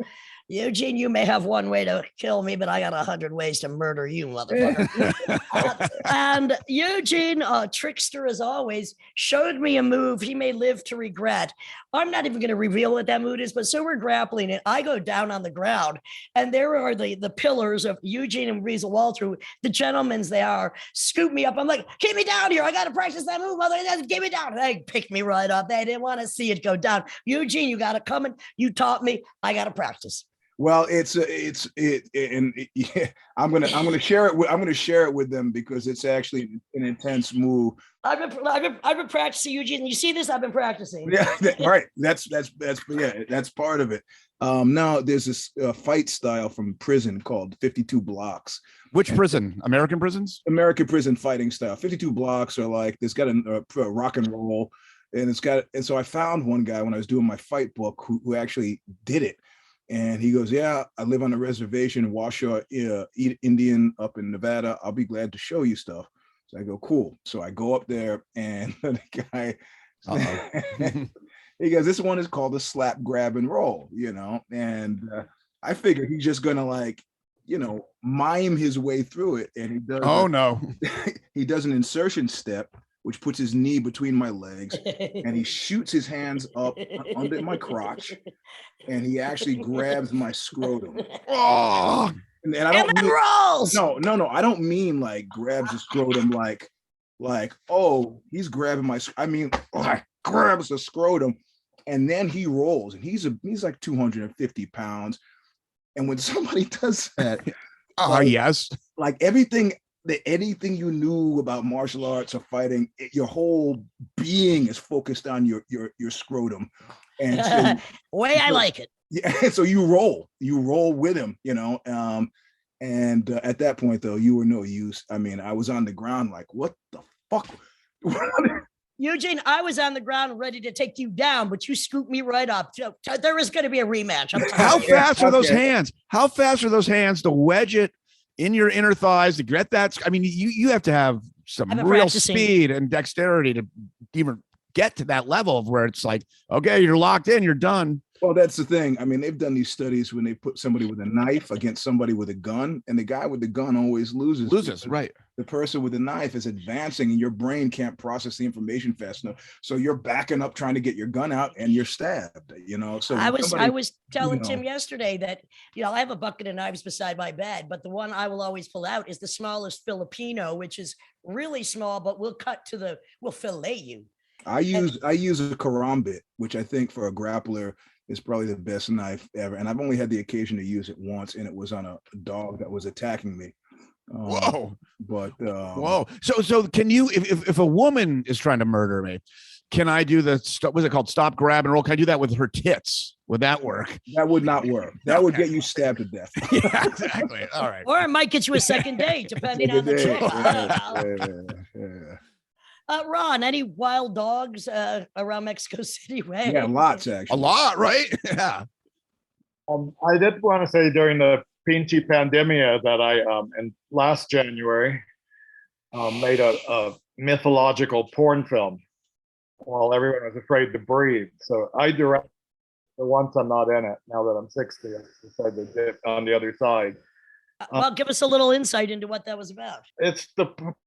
Eugene, you may have one way to kill me, but I got 100 ways to murder you, motherfucker. And Eugene, trickster as always, showed me a move he may live to regret. I'm not even going to reveal what that move is, but so we're grappling it. I go down on the ground, and there are the pillars of Eugene and Riesel Walter, the gentlemen's they are, scoop me up. I'm like, keep me down here. I got to practice that move. Mother, get me down. They picked me right up. They didn't want to see it go down. Eugene, you got to come in. You taught me. I got to practice. Well, I'm gonna share it with them because it's actually an intense move. I've been practicing, Eugene. You see this? I've been practicing. Yeah, right. That's part of it. Now there's this fight style from prison called 52 blocks. Which prison? American prisons? American prison fighting style. 52 blocks are like, there's got a rock and roll, and so I found one guy when I was doing my fight book who actually did it. And he goes, yeah, I live on a reservation, Washoe Indian up in Nevada. I'll be glad to show you stuff. So I go, cool. So I go up there and the guy, he goes, this one is called a slap, grab, and roll, and I figure he's just going to mime his way through it. And he does. Oh, no. He does an insertion step, which puts his knee between my legs, and he shoots his hands up under my crotch, and he actually grabs my scrotum. Oh, and I don't mean, rolls. No. I don't mean like grabs the scrotum like, oh, he's grabbing my. I mean, grabs the scrotum, and then he rolls, and he's like 250 pounds. And when somebody does that, yes, like anything you knew about martial arts or fighting, your whole being is focused on your scrotum. And so, I like it. Yeah, so you roll with him, and at that point though, you were no use. I mean, I was on the ground like, what the fuck? Eugene, I was on the ground ready to take you down, but you scooped me right up. So there is going to be a rematch. How fast are those hands? How fast are those hands to wedge it in your inner thighs to get that? I mean, you have to have some real speed and dexterity to even get to that level of where it's like, okay, you're locked in, you're done. Well, that's the thing. I mean, they've done these studies when they put somebody with a knife against somebody with a gun, and the guy with the gun always loses. Right. The person with the knife is advancing, and your brain can't process the information fast enough. So you're backing up, trying to get your gun out, and you're stabbed. So I was telling Tim yesterday that I have a bucket of knives beside my bed, but the one I will always pull out is the smallest Filipino, which is really small, but we'll fillet you. I use a karambit, which I think for a grappler is probably the best knife ever. And I've only had the occasion to use it once, and it was on a dog that was attacking me. Whoa. Whoa. So can you, if a woman is trying to murder me, can I do what's it called? Stop, grab, and roll. Can I do that with her tits? Would that work? That would not work. That would get you stabbed to death. Yeah, exactly. All right. Or it might get you a second date, depending on the chick. Yeah. Ron, any wild dogs around Mexico City way? Yeah, lots actually. A lot, right? Yeah. I did want to say during the Pinchi pandemia that I in last January made a mythological porn film while everyone was afraid to breathe. So I directed it once I'm not in it. Now that I'm 60, I decided to dip on the other side. Well, give us a little insight into what that was about. It's the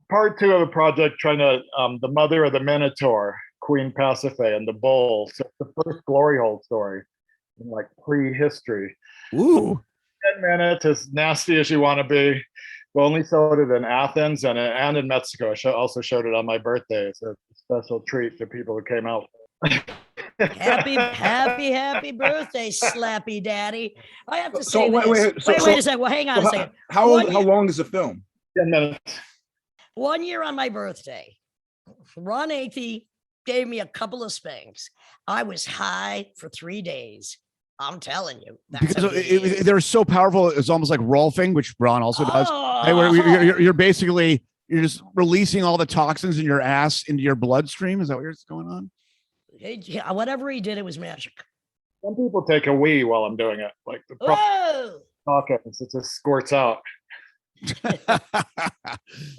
part 2 of a project trying to, the mother of the Minotaur, Queen Pasiphae, and the bull. So it's the first glory hole story in like prehistory. Ooh. 10 minutes, as nasty as you want to be. We only showed it in Athens and in Mexico. I also showed it on my birthday. It's a special treat to people who came out. Happy birthday, Slappy Daddy. I have to say wait a second. Well, hang on a second. How long is the film? 10 minutes. 1 year on my birthday, Ron Athey gave me a couple of spanks. I was high for 3 days. I'm telling you. Because they're so powerful, it's almost like rolfing, which Ron also does. Hey, where you're basically, you're just releasing all the toxins in your ass into your bloodstream. Is that what's going on? Yeah, whatever he did, it was magic. Some people take a wee while I'm doing it, like the toxins. It just squirts out.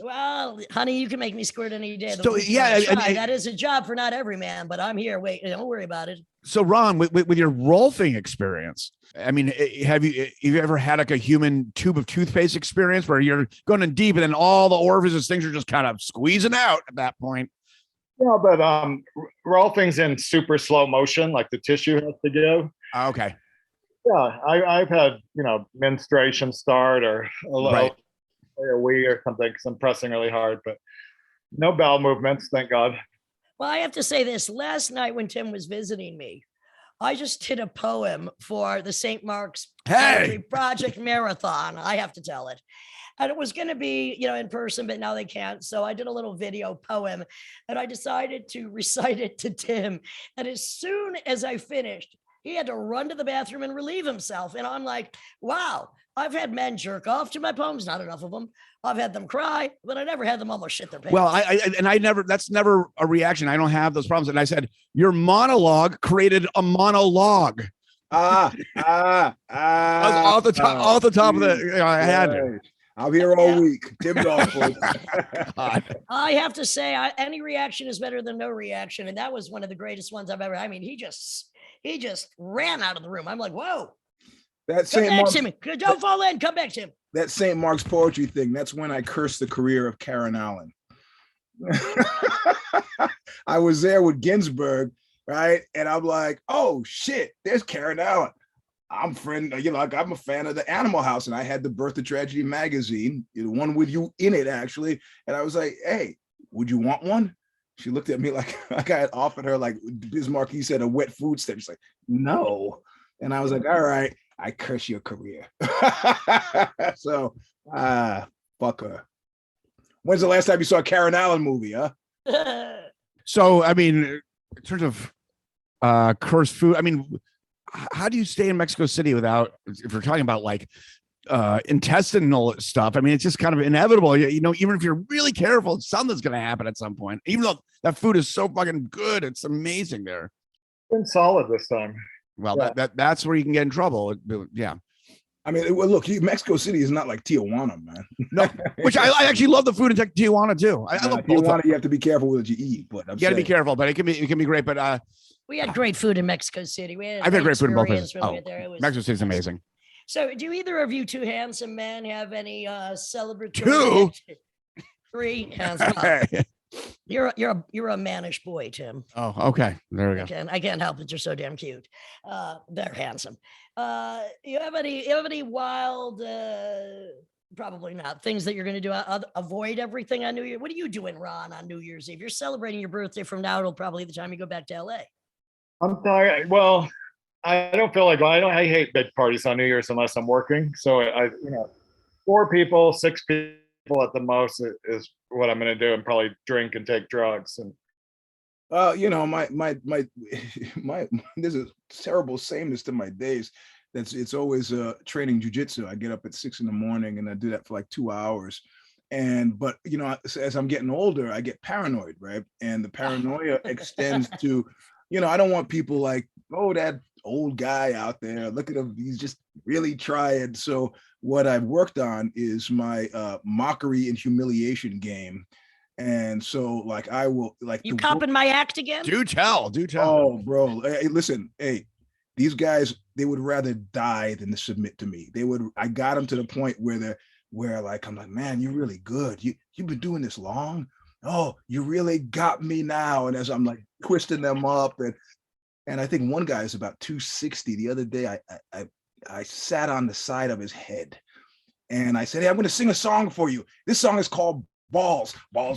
Well, honey, you can make me squirt any day. So yeah, that is a job for not every man, but I'm here. Wait, don't worry about it. So Ron, with your rolfing experience, I mean, have you ever had like a human tube of toothpaste experience where you're going in deep and then all the orifices, things are just kind of squeezing out at that point? Yeah, but rolfing's in super slow motion, like the tissue has to give. Okay. Yeah, I've had menstruation start or a wee or something because I'm pressing really hard, but no bowel movements, thank God. Well, I have to say this. Last night when Tim was visiting me, I just did a poem for the St. Mark's Project Marathon. I have to tell it. And it was going to be, in person, but now they can't. So I did a little video poem and I decided to recite it to Tim. And as soon as I finished, he had to run to the bathroom and relieve himself. And I'm like, wow, I've had men jerk off to my poems, not enough of them. I've had them cry, but I never had them almost shit their pants. Well, that's never a reaction. I don't have those problems. And I said, your monologue created a monologue. Off the top of the, I had it. I'm here all week. Tim's off. I have to say, any reaction is better than no reaction. And that was one of the greatest ones I've ever. I mean, he just ran out of the room. I'm like, whoa. That St. Mark's, don't fall in. Come back, Tim. That St. Mark's poetry thing. That's when I cursed the career of Karen Allen. I was there with Ginsberg, right? And I'm like, oh shit, there's Karen Allen. I'm a fan of the Animal House, and I had the Birth of Tragedy magazine, the one with you in it, actually. And I was like, hey, would you want one? She looked at me like I had offered her, like Bismarck, he said, a wet food stamp. She's like, no. And I was like, all right, I curse your career. So, fuck her. When's the last time you saw a Karen Allen movie, huh? So, I mean, in terms of cursed food, I mean, how do you stay in Mexico City without, if we're talking about like intestinal stuff, I mean, it's just kind of inevitable. You know, even if you're really careful, something's going to happen at some point, even though that food is so fucking good. It's amazing there. Been solid this time. Well, Yeah. that's where you can get in trouble. Yeah. I mean, well, look, Mexico City is not like Tijuana, man. No, which I actually love the food in Tijuana too. I love both. Tijuana, you have to be careful with what you eat, but You got to be careful, but it can be great. But we had great food in Mexico City. I've had great food in both places. experience when we Oh, were there. It was Mexico City's amazing. So, do either of you two handsome men have any celebratory? Two? Three hands up. You're a mannish boy, Tim. Oh, okay. There we go. I can't help it. You're so damn cute. They're handsome. You have any wild? Probably not. Things that you're going to do. Avoid everything on New Year. What are you doing, Ron, on New Year's Eve? You're celebrating your birthday from now till probably the time you go back to LA. I'm tired. Well, I don't feel like I hate big parties on New Year's unless I'm working. So I 4 people, 6 people at the most is what I'm going to do, and probably drink and take drugs. And my there's a terrible sameness to my days. It's always training jujitsu. I get up at 6 a.m. and I do that for like 2 hours. But as I'm getting older, I get paranoid, right? And the paranoia extends to, I don't want people like, oh, that old guy out there, look at him, he's just really trying. So what I've worked on is my mockery and humiliation game. And so like I will like you copping my act again? Do tell. Oh, bro. Hey, listen, these guys, they would rather die than to submit to me. I got them to the point where like I'm like, man, you're really good. You've been doing this long. Oh, you really got me now. And as I'm like twisting them up, and I think one guy is about 260. The other day I sat on the side of his head and I said, hey, I'm going to sing a song for you. This song is called Balls. Oh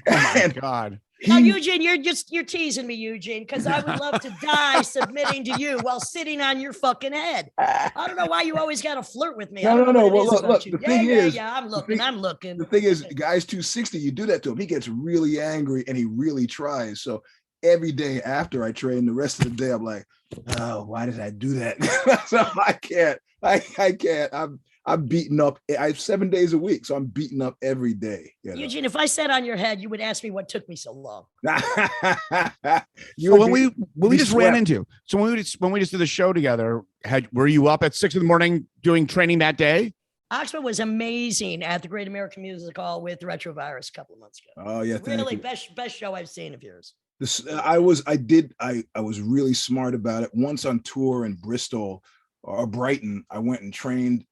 my God. Now, Eugene, you're teasing me, Eugene, because I would love to die submitting to you while sitting on your fucking head. I don't know why you always got to flirt with me. No. Well, look. The thing is, I'm looking. The thing is, guy's 260. You do that to him, he gets really angry and he really tries. So every day after I train, the rest of the day, I'm like, oh, why did I do that? So I can't. I'm beaten up. I have 7 days a week, so I'm beaten up every day. Eugene, if I sat on your head, you would ask me what took me so long. When we just ran into, so when we just did the show together, were you up at 6 a.m. doing training that day? Oxford was amazing at the Great American Music Hall with Retrovirus a couple of months ago. Oh yeah, really best show I've seen of yours. I was really smart about it. Once on tour in Bristol or Brighton, I went and trained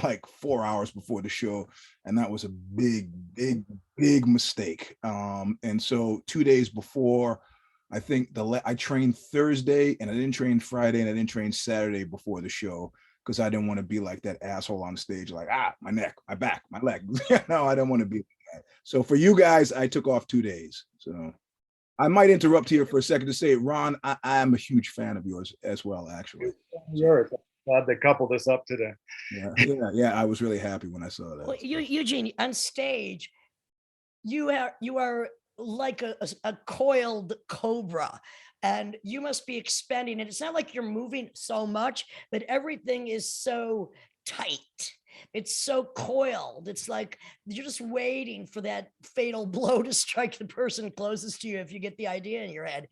like 4 hours before the show, and that was a big mistake. And so 2 days before, I think I trained Thursday, and I didn't train Friday, and I didn't train Saturday before the show because I didn't want to be like that asshole on stage, like my neck, my back, my leg. No, I don't want to be like that. So for you guys, I took off 2 days. So I might interrupt here for a second to say, Ron, I am a huge fan of yours as well, actually. Yours. Glad they coupled this up today. Yeah. I was really happy when I saw that. Well, Eugene, on stage, you are like a coiled cobra, and you must be expending it. It's not like you're moving so much, but everything is so tight. It's so coiled. It's like you're just waiting for that fatal blow to strike the person closest to you, if you get the idea in your head.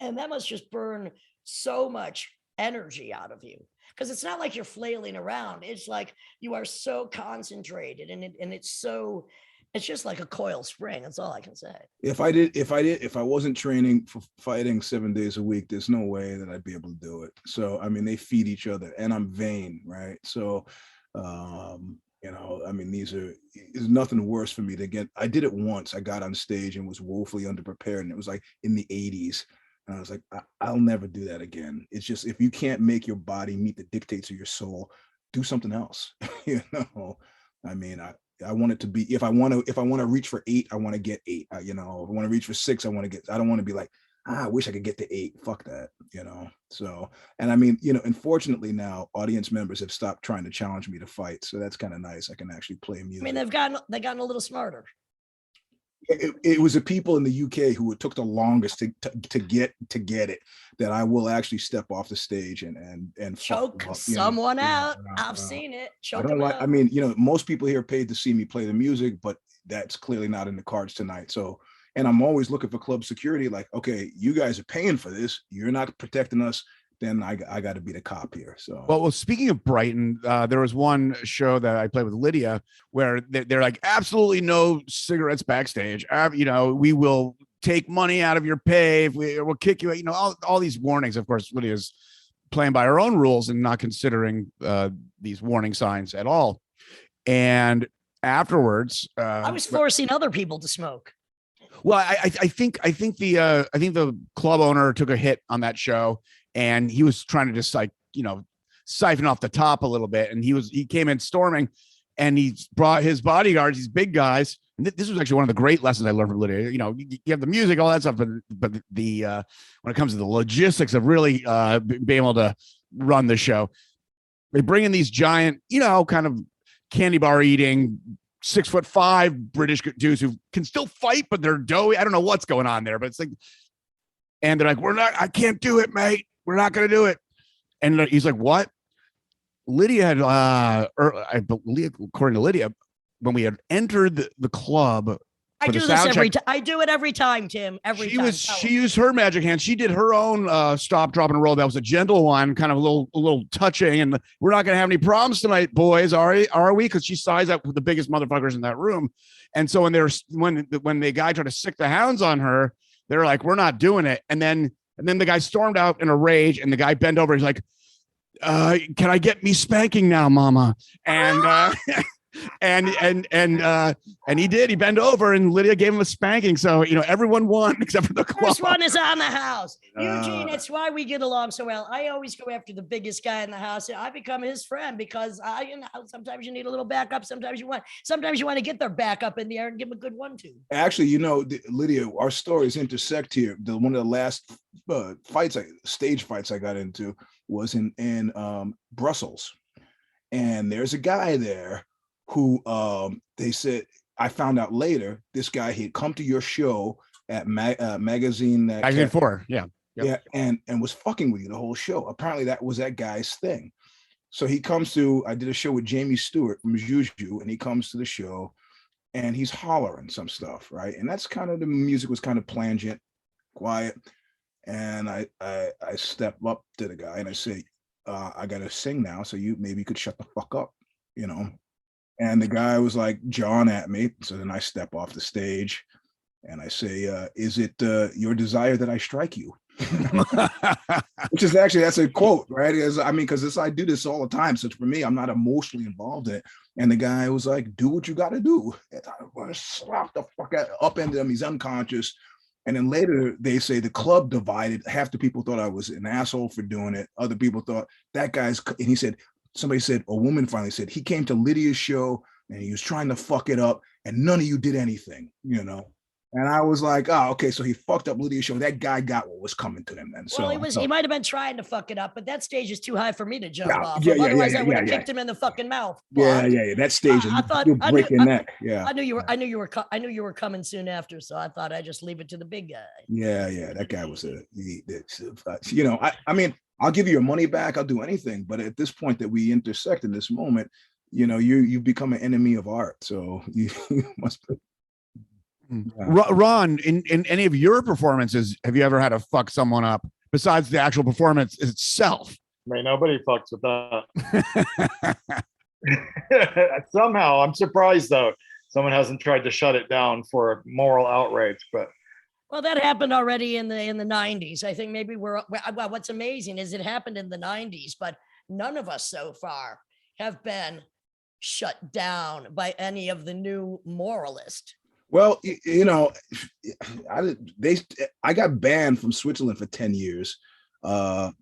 And that must just burn so much energy out of you, because it's not like you're flailing around. It's like you are so concentrated, and it's just like a coil spring. That's all I can say. If I wasn't training for fighting 7 days a week, there's no way that I'd be able to do it. So, I mean, they feed each other, and I'm vain, right? So, I mean, there's nothing worse for me to get. I did it once. I got on stage and was woefully underprepared, and it was like in the 80s. And I was like, I'll never do that again. It's just, if you can't make your body meet the dictates of your soul, do something else. I mean, I want it to be, if I want to reach for 8, I want to get 8. You know, if I want to reach for 6, I don't want to be like, I wish I could get to 8. Fuck that, you know? So, and I mean, you know, unfortunately now audience members have stopped trying to challenge me to fight. So that's kind of nice. I can actually play music. I mean, they've gotten a little smarter. It was the people in the UK who took the longest to get it, that I will actually step off the stage and choke someone out. I've seen it. Choke I don't like. out. I mean, you know, most people here paid to see me play the music, but that's clearly not in the cards tonight. So, and I'm always looking for club security. Like, okay, you guys are paying for this. You're not protecting us. Then I got to be the cop here. So well, speaking of Brighton, there was one show that I played with Lydia where they're like, absolutely no cigarettes backstage. You know, we will take money out of your pay if we'll kick you. You know, all these warnings. Of course, Lydia's playing by her own rules and not considering these warning signs at all. And afterwards, I was forcing other people to smoke. Well, I think the club owner took a hit on that show. And he was trying to just like, you know, siphon off the top a little bit. And he came in storming, and he brought his bodyguards, these big guys. And this was actually one of the great lessons I learned from Lydia. You know, you have the music, all that stuff, but the when it comes to the logistics of really being able to run the show, they bring in these giant, you know, kind of candy bar eating 6'5" British dudes who can still fight, but they're doughy. I don't know what's going on there, but it's like, and they're like, I can't do it, mate. We're not going to do it. And he's like, what? Lydia had, I believe, according to Lydia, when we had entered the club, I do this every time. I do it every time, Tim. Every time. She used her magic hand. She did her own stop, drop, and roll. That was a gentle one, kind of a little touching. And we're not going to have any problems tonight, boys, are we? Because she sized up with the biggest motherfuckers in that room. And so when the guy tried to sick the hounds on her, they're like, we're not doing it. And then the guy stormed out in a rage, and the guy bent over. He's like, can I get me spanking now, mama? And and he did. He bent over, and Lydia gave him a spanking. So, you know, everyone won except for the club. First one is on the house. Eugene, it's why we get along so well. I always go after the biggest guy in the house. I become his friend because you know, sometimes you need a little backup. Sometimes you want to get their backup in the air and give them a good 1-2. Actually, you know, Lydia, our stories intersect here. One of the last stage fights I got into was in Brussels, and there's a guy there who they said, I found out later, this guy, he'd come to your show at magazine 4, yeah. Yep. Yeah, and was fucking with you the whole show. Apparently that was that guy's thing. So he comes to, I did a show with Jamie Stewart from Juju, and he comes to the show and he's hollering some stuff, right? And that's kind of, the music was kind of plangent, quiet. And I step up to the guy and I say, I gotta sing now, so you maybe could shut the fuck up, you know? And the guy was like jawing at me. So then I step off the stage and I say, is it your desire that I strike you? Which is actually, that's a quote, right? Because I do this all the time. So for me, I'm not emotionally involved in it. And the guy was like, do what you got to do. And I want to slap the fuck out, upended him. He's unconscious. And then later they say the club divided. Half the people thought I was an asshole for doing it. Other people thought that guy's, and he said, somebody said, a woman finally said, he came to Lydia's show and he was trying to fuck it up and none of you did anything, you know? And I was like, oh, okay, so he fucked up Lydia's show. That guy got what was coming to him then. Well, he might have been trying to fuck it up, but that stage is too high for me to jump off. Otherwise, I would have kicked him in the fucking mouth. Yeah. That stage, you'll break your neck. Yeah. I knew you were coming soon after, so I thought I'd just leave it to the big guy. Yeah. That guy was you know, I mean, I'll give you your money back. I'll do anything. But at this point that we intersect in this moment, you know, you become an enemy of art. So you must be. Ron, in any of your performances, have you ever had to fuck someone up besides the actual performance itself? I mean, nobody fucks with that. Somehow, I'm surprised though, someone hasn't tried to shut it down for a moral outrage. But well, that happened already in the 90s. I think maybe what's amazing is it happened in the 90s, but none of us so far have been shut down by any of the new moralists. Well, you know, I got banned from Switzerland for 10 years. 10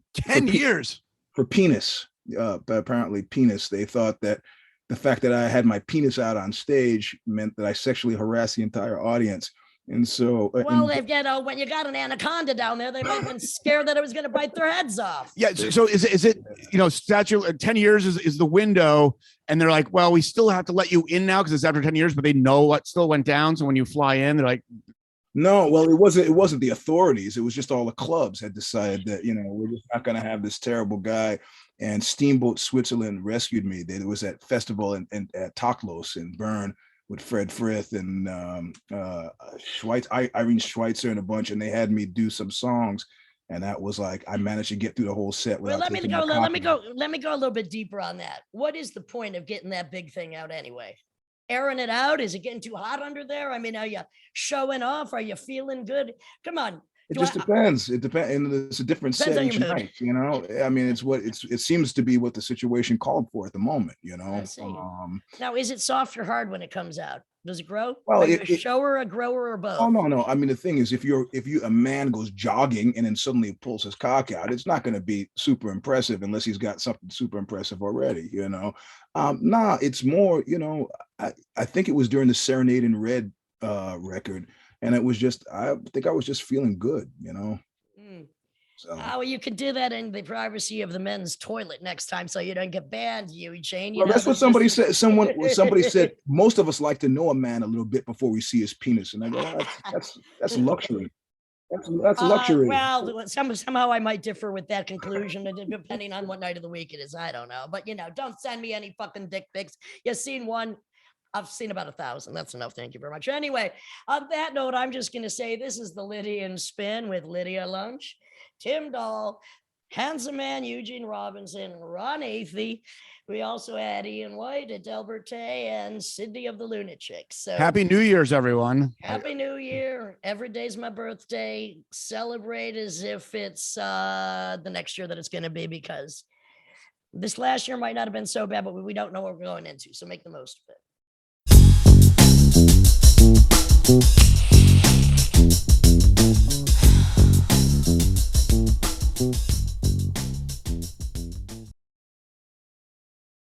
years? For penis. But apparently penis. They thought that the fact that I had my penis out on stage meant that I sexually harassed the entire audience. And so, well, they've got when you got an anaconda down there, they might have been scared that it was going to bite their heads off. Yeah. So is it statute 10 years is the window, and they're like, well, we still have to let you in now because it's after 10 years, but they know what still went down. So when you fly in, they're like, no, well, it wasn't the authorities. It was just all the clubs had decided that, we're just not going to have this terrible guy. And Steamboat Switzerland rescued me. There was that festival at Toklos in Bern with Fred Frith and Irene Schweitzer and a bunch, and they had me do some songs, and that was like I managed to get through the whole set. Well, let me go a little bit deeper on that. What is the point of getting that big thing out anyway? Airing it out? Is it getting too hot under there? I mean, are you showing off? Are you feeling good? Come on. It just depends. It depends, and it's a different setting tonight. I mean, it seems to be what the situation called for at the moment. I see. Now, is it soft or hard when it comes out? Does it grow? Well, are you a shower, a grower, or both? Oh no. I mean, the thing is, if a man goes jogging and then suddenly pulls his cock out, it's not going to be super impressive unless he's got something super impressive already. Nah, it's more. I think it was during the Serenade in Red record. And it was just, I think I was just feeling good, So. Oh, well, you could do that in the privacy of the men's toilet next time, so you don't get banned, Eugene. Well, that's what somebody said. Somebody said most of us like to know a man a little bit before we see his penis, and I go, that's luxury. That's luxury. Well, somehow I might differ with that conclusion, depending on what night of the week it is. I don't know, but don't send me any fucking dick pics. You've seen one. I've seen about 1,000. That's enough. Thank you very much. Anyway, on that note, I'm just going to say this is the Lydian Spin with Lydia Lunch, Tim Dahl, Handsome Man, Eugene Robinson, Ron Athey. We also had Ian White, Adele Bertei, and Sydney of the Lunatics. So Happy New Year's, everyone. Happy New Year. Every day's my birthday. Celebrate as if it's the next year that it's going to be, because this last year might not have been so bad, but we don't know what we're going into. So make the most of it.